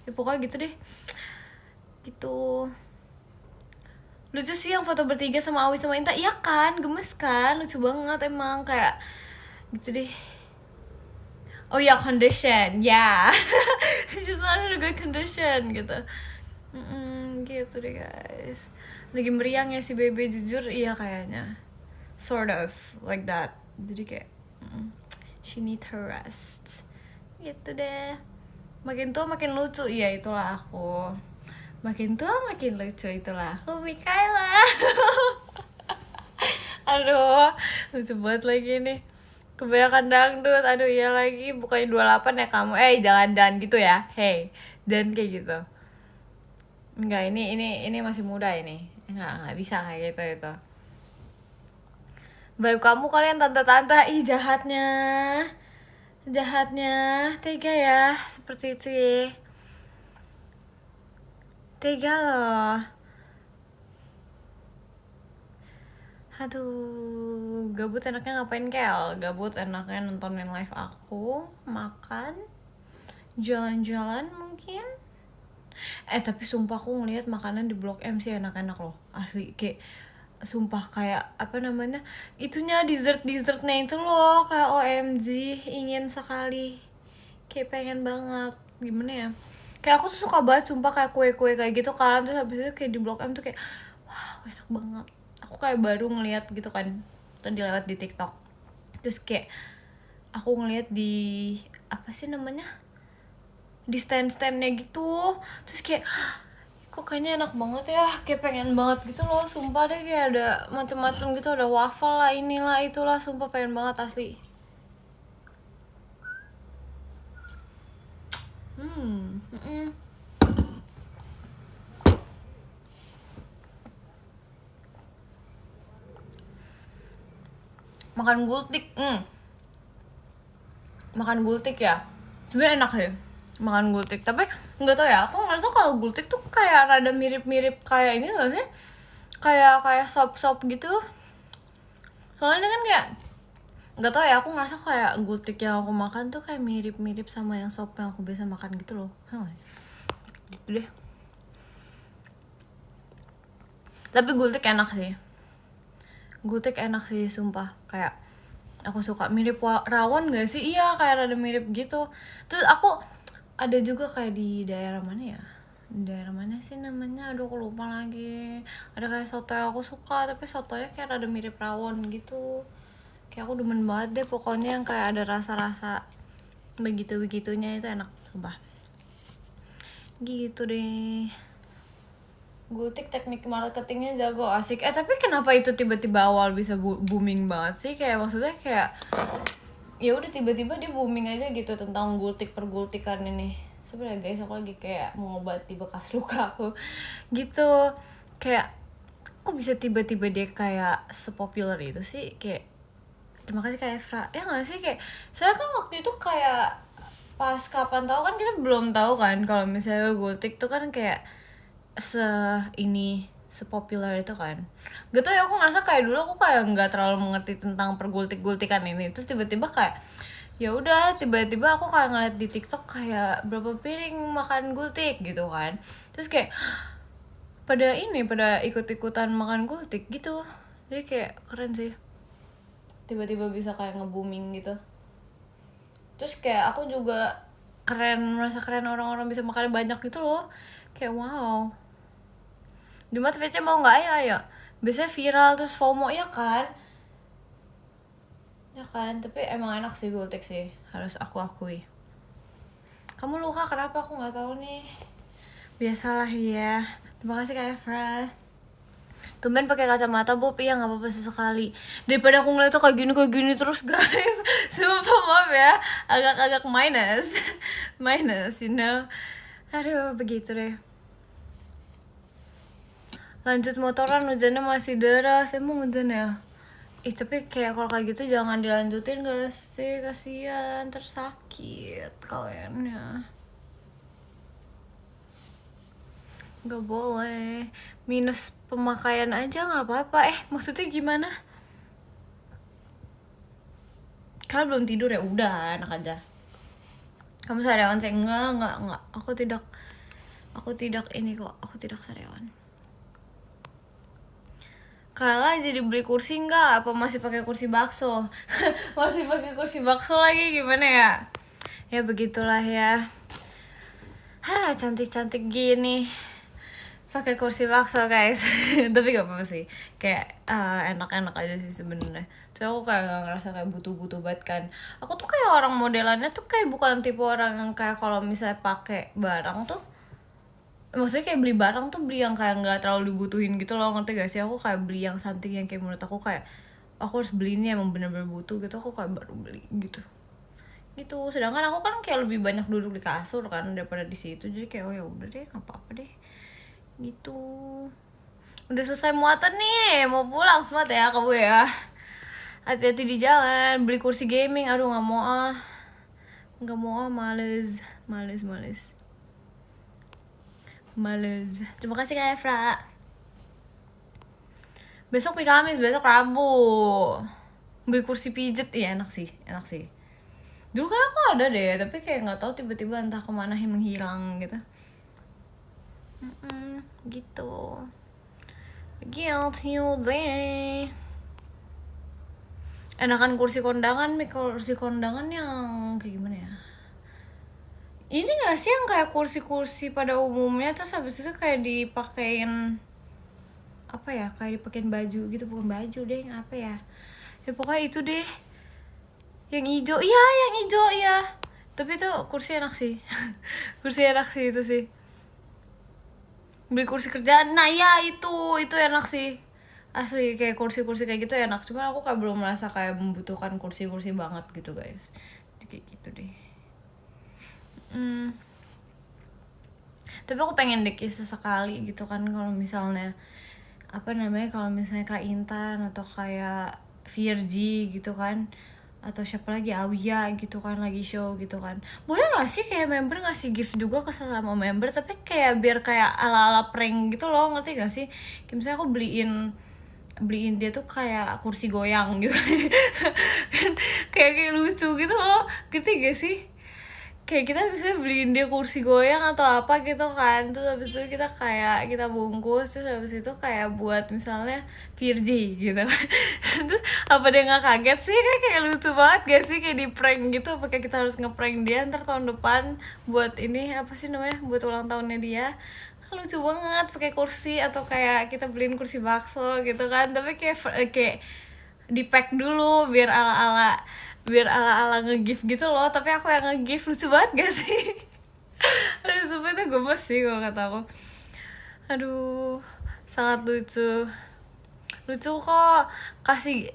Ya pokoknya gitu deh. Gitu. Lucu sih yang foto bertiga sama Awi sama Inta. Iya kan, gemes kan, lucu banget emang, kayak gitu deh. Oh ya, condition, ya. She's not in a good condition gitu. Gitu deh guys. Lagi meriang ya si Bebe, jujur iya kayaknya. Sort of like that. Jadi kayak she need her rest. Gitu deh. Makin tua makin lucu, iya itulah aku. Makin tua makin lucu, itulah aku, Mikaela. Aduh, lucu banget lagi nih. Kebanyakan dangdut, aduh iya lagi. Bukannya 28 ya kamu, jangan gitu ya. Hey, dan kayak gitu. Enggak, ini masih muda ini. Enggak bisa kayak gitu itu. Vibe kamu kalian tante-tante, jahatnya, tega ya, seperti itu ya. Tega loh. Aduh, gabut enaknya ngapain Kel? Gabut enaknya nontonin live aku, makan, jalan-jalan mungkin. Tapi sumpah aku ngeliat makanan di Blok M sih enak-enak loh, asli. Kayak sumpah kayak itunya dessertnya itu loh, kayak OMG, ingin sekali, kayak pengen banget. Gimana ya, kayak aku tuh suka banget sumpah kayak kue-kue kayak gitu kan. Terus habis itu kayak di Blok M tuh kayak wow, enak banget. Aku kayak baru ngeliat gitu kan, tadi lewat di TikTok. Terus kayak aku ngeliat di di stand-standnya gitu. Terus kayak kok kayaknya enak banget ya, kayak pengen banget gitu loh. Sumpah deh, kayak ada macem-macem gitu, ada waffle lah, inilah itulah. Sumpah pengen banget asli. Makan gultik ya, sebenarnya enak ya makan gultik. Tapi nggak tau ya, aku ngerasa kalau gultik tuh kayak rada mirip-mirip kayak ini nggak sih, kayak sop gitu. Soalnya kan kayak nggak tau ya, aku ngerasa kayak gultik yang aku makan tuh kayak mirip-mirip sama yang sop yang aku biasa makan gitu loh. Gitu deh. Tapi gultik enak sih sumpah. Kayak aku suka, mirip rawon gak sih? Iya, kayak rada mirip gitu. Terus aku ada juga kayak di daerah mana ya, daerah mana sih namanya, aduh aku lupa lagi. Ada kayak soto yang aku suka, tapi sotonya kayak rada mirip rawon gitu. Kayak aku demen banget deh pokoknya yang kayak ada rasa-rasa begitu-begitunya, itu enak sumpah. Gitu deh. Gultik teknik marketingnya jago, asik. Tapi kenapa itu tiba-tiba awal bisa booming banget sih? Kayak maksudnya kayak ya udah tiba-tiba dia booming aja gitu tentang gultik pergultikan ini. sebenarnya guys, aku lagi kayak mengobati bekas luka aku gitu. Kayak kok bisa tiba-tiba dia kayak sepopuler itu sih. Kayak terima kasih Kak Efra ya nggak sih, kayak saya kan waktu itu kayak pas kapan tahu kan kita belum tahu kan kalau misalnya Gultik tuh kan kayak sepopuler itu kan. Gitu ya, aku ngerasa kayak dulu aku kayak nggak terlalu mengerti tentang pergultik-gultikan ini, terus tiba-tiba kayak ya udah tiba-tiba aku kayak ngeliat di TikTok kayak berapa piring makan gultik gitu kan, terus kayak pada ikut-ikutan makan gultik gitu. Jadi kayak keren sih, tiba-tiba bisa kayak nge-booming gitu. Terus kayak aku juga merasa keren orang-orang bisa makan banyak gitu loh. Kayak wow, Jumat VC mau nggak ya? Biasanya viral terus FOMO ya kan? Ya kan, tapi emang enak sih Gultik sih, harus aku akui. Kamu luka kenapa? Aku nggak tahu nih. Biasalah ya. Terima kasih Kak Efra. Tumben pakai kacamata Bob, iya nggak apa-apa sesekali. Daripada aku ngeliat tuh kayak gini terus guys. Sumpah maaf ya, agak minus, you know. Aduh begitu deh. Lanjut motoran, hujannya masih deras. Emang hujan ya? Tapi kayak kalau kayak gitu jangan dilanjutin gak sih? Kasian, tersakit kaliannya. Gak boleh. Minus pemakaian aja gak apa-apa. Maksudnya gimana? Kalian belum tidur ya? Udah, enak aja. Kamu sariawan sih? Enggak. Aku tidak ini kok. Aku tidak sariawan. Kala jadi beli kursi nggak? Apa masih pakai kursi bakso? Masih pakai kursi bakso lagi, gimana ya? Ya begitulah ya. Cantik-cantik gini pakai kursi bakso guys. Tapi gak apa-apa sih, kayak enak-enak aja sih sebenarnya. Soalnya aku kayak gak ngerasa kayak butuh-butuh banget kan. Aku tuh kayak orang modelannya tuh kayak bukan tipe orang yang kayak kalau misalnya pakai barang tuh, maksudnya kayak beli barang tuh beli yang kayak nggak terlalu dibutuhin gitu loh, ngerti gak sih? Aku kayak beli yang something yang kayak menurut aku kayak aku harus beli ini emang bener-bener butuh gitu, aku kayak baru beli gitu. Sedangkan aku kan kayak lebih banyak duduk di kasur kan daripada di situ, jadi kayak oh ya udah deh nggak apa-apa deh gitu. Udah selesai muatan nih, mau pulang smart ya kamu ya. Hati-hati di jalan, beli kursi gaming. Aduh nggak mau males. Terima kasih Kak Efra. Besok Kamis, besok Rabu. Beli kursi pijet, iya enak sih. Dulu kan aku ada deh, tapi kayak nggak tahu tiba-tiba entah kemana menghilang gitu. Gitu. Guilty deh. Enakan kursi kondangan yang kayak gimana ya? Ini gak sih yang kayak kursi-kursi pada umumnya terus habis itu kayak dipakein apa ya, kayak dipakein baju gitu, bukan baju deh, apa ya pokoknya itu deh yang hijau, yang hijau ya. Tapi itu kursi enak sih. Kursi enak sih itu sih. Beli kursi kerjaan, nah ya itu enak sih asli, kayak kursi kayak gitu enak. Cuma aku kayak belum merasa kayak membutuhkan kursi banget gitu guys, kayak gitu deh. Tapi aku pengen deh sesekali gitu kan, kalau misalnya kalau misalnya Kak Intan atau kayak Virgi gitu kan, atau siapa lagi, Awia gitu kan lagi show gitu kan, boleh gak sih kayak member ngasih gift juga ke sesama member, tapi kayak biar kayak ala-ala prank gitu loh, ngerti gak sih? Kayak misalnya aku beliin dia tuh kayak kursi goyang gitu. kayak lucu gitu loh, ngerti gak sih? Kayak kita bisa beliin dia kursi goyang atau apa gitu kan, terus habis itu kita bungkus, terus habis itu kayak buat misalnya Virgi gitu. Terus apa dia nggak kaget sih? Kayak lucu banget gak sih, kayak di prank gitu. Apakah kita harus ngeprank dia ntar tahun depan buat ini apa sih namanya, buat ulang tahunnya dia? Kan lucu banget pakai kursi, atau kayak kita beliin kursi bakso gitu kan, tapi kayak di pack dulu biar ala-ala nge-gift gitu loh, tapi aku yang nge-gift. Lucu banget gak sih? Aduh sumpah itu gemes sih kalau kata aku. Aduh sangat lucu kok. Kasih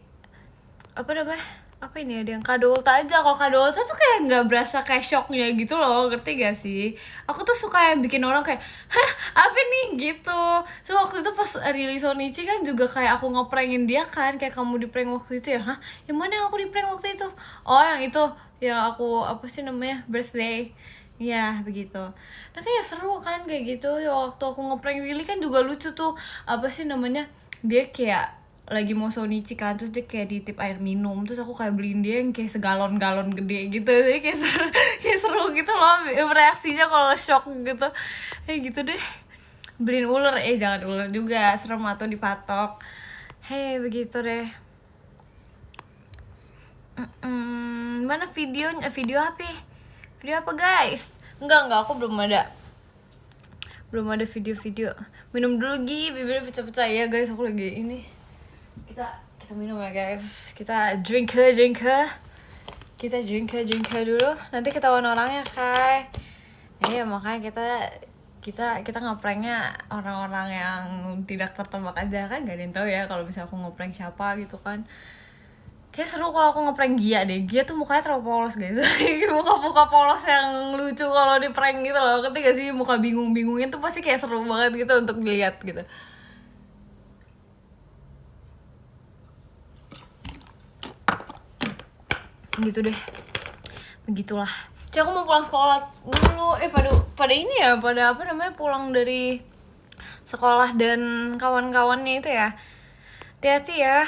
apa namanya, apa ini, ada yang kado ulta aja. Kalau kado ulta tuh kayak nggak berasa kayak shocknya gitu loh, ngerti gak sih? Aku tuh suka yang bikin orang kayak hah apa nih gitu. So waktu itu pas rilis Onichi kan juga kayak aku ngeprengin dia kan, kayak kamu di prank waktu itu ya. Hah, yang mana yang aku di prank waktu itu? Oh yang itu, yang aku apa sih namanya, birthday ya begitu. Nah kayak seru kan kayak gitu ya. Waktu aku ngeprank Willy kan juga lucu tuh, apa sih namanya, dia kayak lagi mau Sonichi kan, terus dia kayak ditip air minum, terus aku kayak beliin dia yang kayak segalon-galon gede gitu. Jadi kayak seru, kayak seru gitu loh reaksinya kalau shock gitu. Gitu deh. Beliin ular, jangan ular juga, serem atau dipatok. Begitu deh. Mana videonya? Video apa? Video apa guys? Enggak, aku belum ada video-video. Minum dulu Gi, bibirnya pecah-pecah ya guys. Aku lagi ini. Kita minum ya guys. Kita drink dulu. Nanti ketahuan orangnya Kai. Iya makanya kita ngepranknya orang-orang yang tidak tertebak aja kan, gak ada yang tahu ya kalau misalnya aku ngeprank siapa gitu kan. Kayak seru kalau aku ngeprank Gia deh. Gia tuh mukanya terlalu polos guys. Muka polos yang lucu kalau di prank gitu loh. Ketika sih muka bingung-bingungin tuh pasti kayak seru banget gitu untuk dilihat gitu. Gitu deh. Begitulah. Cik, aku mau pulang sekolah dulu. Pada ini ya, pada apa namanya, pulang dari sekolah dan kawan-kawannya itu ya. Hati-hati ya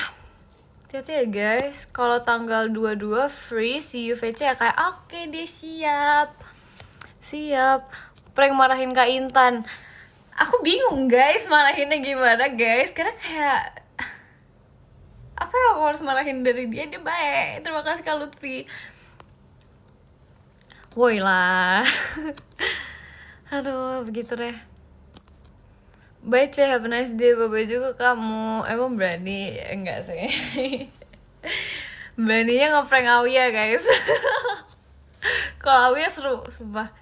guys. Kalau tanggal 22 free see you VC ya kayak oke deh, siap. Prank marahin Kak Intan. Aku bingung guys marahinnya gimana guys, karena kayak apa ya, aku harus marahin dari dia baik. Terima kasih Kak Lutfi. Woi lah. Aduh, begitu deh. Bye Ceh, have a nice day. Bye-bye juga kamu. Emang berani? Enggak sih. Beraninya ngeprank Auya guys. Kalau Auya seru, sumpah.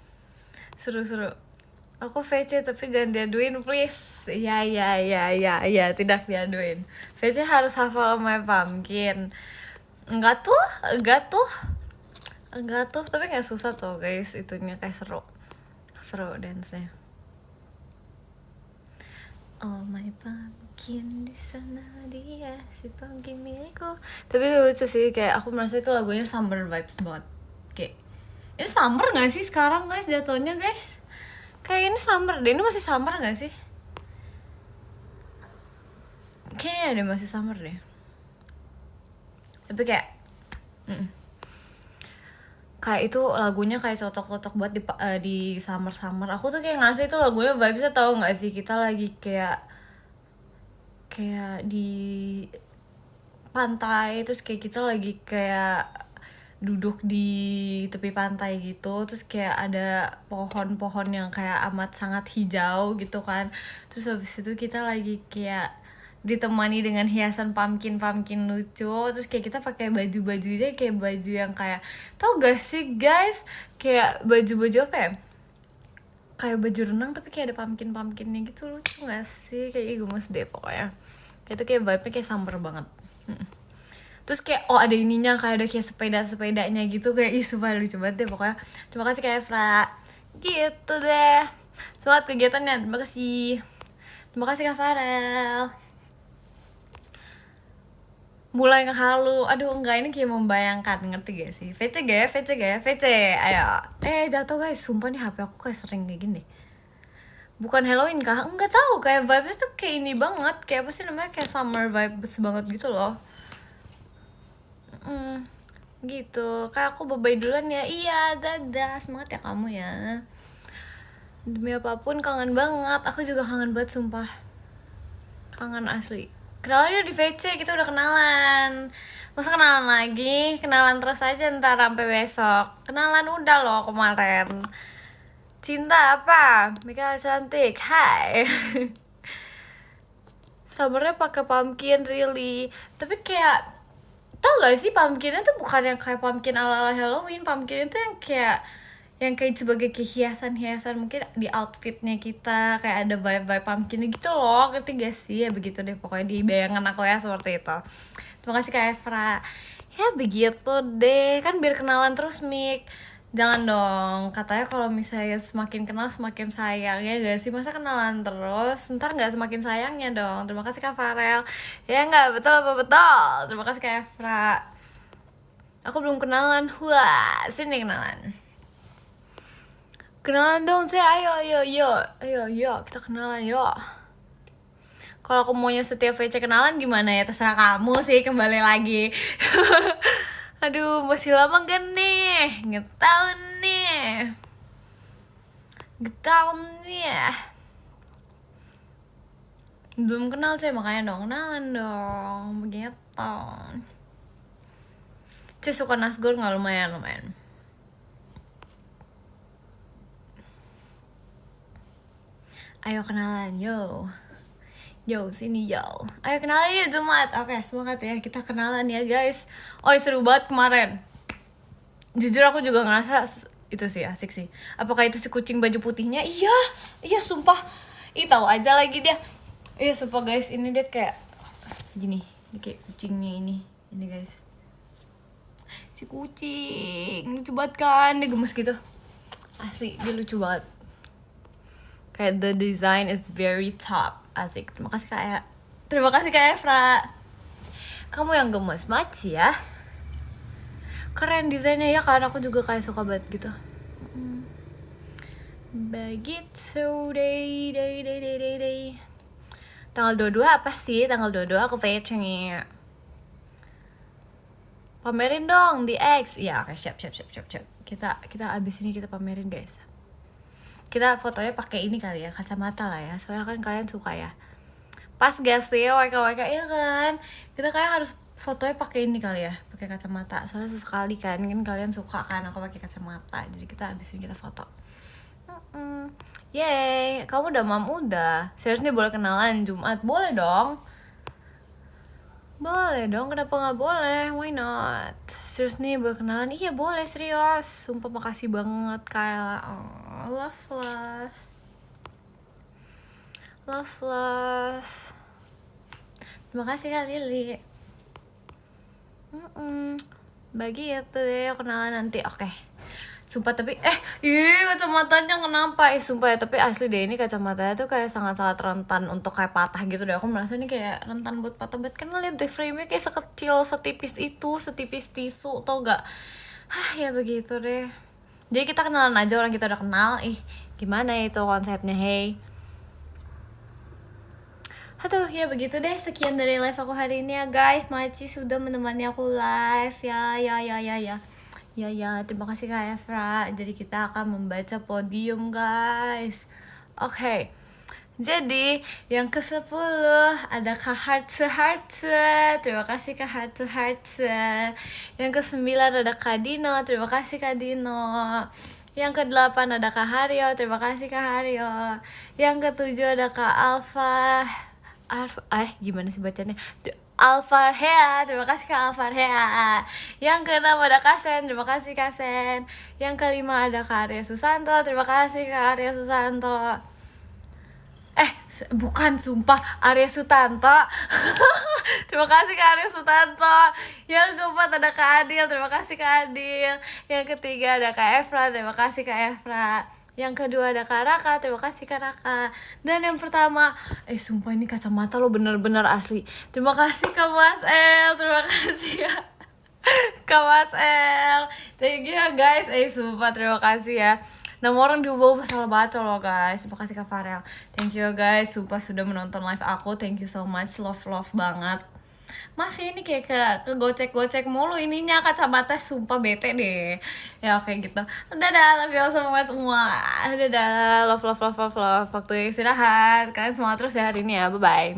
Seru. Aku VC tapi jangan diaduin please. Ya, tidak diaduin. VC harus hafal My Pumpkin. Enggak tuh, tapi nggak susah tuh guys, itunya kayak seru dance-nya. Oh my pumpkin, di sana dia si pumpkin milikku. Tapi lucu sih, kayak aku merasa itu lagunya summer vibes banget. Kayak ini summer nggak sih sekarang guys jatuhnya guys? Kayak ini summer deh, ini masih summer nggak sih? Kayaknya ada masih summer deh. Tapi kayak kayak itu lagunya kayak cocok buat di summer. Aku tuh kayak ngerasa itu lagunya vibesnya, tau nggak sih, kita lagi kayak di pantai, terus kayak kita lagi kayak duduk di tepi pantai gitu, terus kayak ada pohon-pohon yang kayak amat sangat hijau gitu kan, terus habis itu kita lagi kayak ditemani dengan hiasan pumpkin lucu, terus kayak kita pakai baju-bajunya kayak baju yang kayak, tau gak sih guys, kayak baju-baju apa ya, kayak baju renang tapi kayak ada pumpkinnya gitu, lucu gak sih? Kayak gemes deh pokoknya. Kayak itu kayak vibe-nya kayak summer banget. Terus kayak ada ininya, kayak ada kayak sepedanya gitu, kayak sumpah lucu banget deh pokoknya. Terima kasih Kak Efra. Gitu deh. Semangat kegiatannya. Terima kasih Kak Farel. Mulai ngehalu, aduh enggak, ini kayak membayangkan, ngerti gak sih? VC, ayo. Jatuh guys, sumpah nih HP aku kayak sering kayak gini. Bukan Halloween kah? Enggak tahu, kayak vibe-nya tuh kayak ini banget, kayak apa sih namanya, kayak summer vibes banget gitu loh. Gitu, kayak aku bye-bye duluan ya. Iya, dadah, semangat ya kamu ya. Demi apapun kangen banget, aku juga kangen banget sumpah. Kangen asli. Kenalan di VC, kita udah kenalan. Masa kenalan lagi? Kenalan terus aja ntar sampai besok. Kenalan udah loh kemarin. Cinta apa? Mika cantik. Hai. Sabarnya pakai pumpkin really. Tapi kayak, tau gak sih, pumpkinnya tuh bukan yang kayak pumpkin ala-ala Halloween. Pumpkin itu yang kayak sebagai hiasan mungkin di outfitnya kita, kayak ada vibe pumpkinnya gitu loh, ngerti gak sih? Ya begitu deh pokoknya di bayangan aku ya, seperti itu. Terima kasih Kak Efra. Ya begitu deh, kan biar kenalan terus Mik. Jangan dong, katanya kalau misalnya semakin kenal semakin sayang. Ya gak sih, masa kenalan terus ntar gak semakin sayangnya dong. Terima kasih Kak Farel. Ya gak, betul apa betul. Terima kasih Kak Efra. Aku belum kenalan. Wah, sini kenalan. Kenalan dong, saya ayo, kita kenalan yuk. Kalau aku maunya setiap VC kenalan gimana ya, terserah kamu sih, kembali lagi. Aduh, masih lama gak nih? Nggak tahu nih. Belum kenal sih, makanya dong, kenalan dong. Begitu. Cih, suka Nasgor nggak? Lumayan. Ayo kenalan, yo sini yo. Ayo kenalan yuk Jumat. Oke, semangat ya, kita kenalan ya guys. Oh seru banget kemarin. Jujur aku juga ngerasa itu sih asik sih. Apakah itu si kucing baju putihnya? Iya sumpah. Tahu aja lagi dia. Iya sumpah guys, ini dia kayak gini, dia kayak kucingnya ini guys. Si kucing lucu banget kan, dia gemes gitu. Asli dia lucu banget. Kayak the design is very top. Asik. Terima kasih Kak Efra. Kamu yang gemes maci ya. Keren desainnya ya kan, aku juga kayak suka banget gitu. Begitu day. Tanggal 22 apa sih? Tanggal 22 aku VC-nya. Pamerin dong di X. Iya, oke, siap. Kita abis ini kita pamerin guys. Kita fotonya pakai ini kali ya, kacamata lah ya, soalnya kan kalian suka ya. Pas gak sih WK ya kan, kita kayak harus fotonya pakai ini kali ya, pakai kacamata, soalnya sesekali kan kalian suka kan aku pakai kacamata, jadi kita habis ini kita foto. Yeay, kamu udah udah. Serius nih, boleh kenalan Jumat? Boleh dong, kenapa nggak boleh? Why not? Serius nih, boleh kenalan? Iya boleh, serius. Sumpah makasih banget Kayla. Oh, love. Terima kasih Kak Lili. Bagi ya tuh deh, kenalan nanti. Oke. Sumpah tapi kacamatanya kenapa? Sumpah ya, tapi asli deh ini kacamatanya tuh kayak sangat-sangat rentan untuk kayak patah gitu deh. Aku merasa ini kayak rentan buat patah banget. Karena lihat deh, frame-nya kayak sekecil setipis itu, setipis tisu, tau gak? Ya begitu deh. Jadi kita kenalan aja orang kita udah kenal. Gimana itu konsepnya, hey? Aduh, ya begitu deh. Sekian dari live aku hari ini ya guys. Maci sudah menemani aku live ya. Terima kasih Kak Efra. Jadi kita akan membaca podium guys. Oke. Jadi yang ke-10 ada Kak Hartse. Terima kasih Kak Hartse. Yang ke-9 ada Kak Dino. Terima kasih Kak Dino. Yang ke-8 ada Kak Haryo. Terima kasih Kak Haryo. Yang ke-7 ada Kak Alfa. Gimana sih bacanya? Alfarhea, terima kasih Kak Alfarhea. Yang ke-6 ada Kasen, terima kasih Kasen. Yang ke-5 ada Kak Arya Susanto, terima kasih Kak Arya Susanto. Bukan, sumpah, Arya Sutanto. Terima kasih Kak Arya Sutanto. Yang ke-4 ada Kak Adil, terima kasih Kak Adil. Yang ke-3 ada Kak Efra, terima kasih Kak Efra. Yang kedua ada Kak Raka, terima kasih Kak Raka. Dan yang pertama, sumpah ini kacamata lo bener-bener asli. Terima kasih Kak Mas El, terima kasih ya Kak Mas El. Thank you ya guys, sumpah terima kasih ya. Nama orang diubah salah baca loh guys. Terima kasih Kak Farel. Thank you guys, sumpah sudah menonton live aku. Thank you so much, love banget. Maaf ya, ini kayak ke gocek mulu ininya kacamata, sumpah bete deh. Ya oke gitu. Dadah, love you all so much semua. Dadah, love. Waktu istirahat. Kalian semangat terus ya hari ini ya. Bye.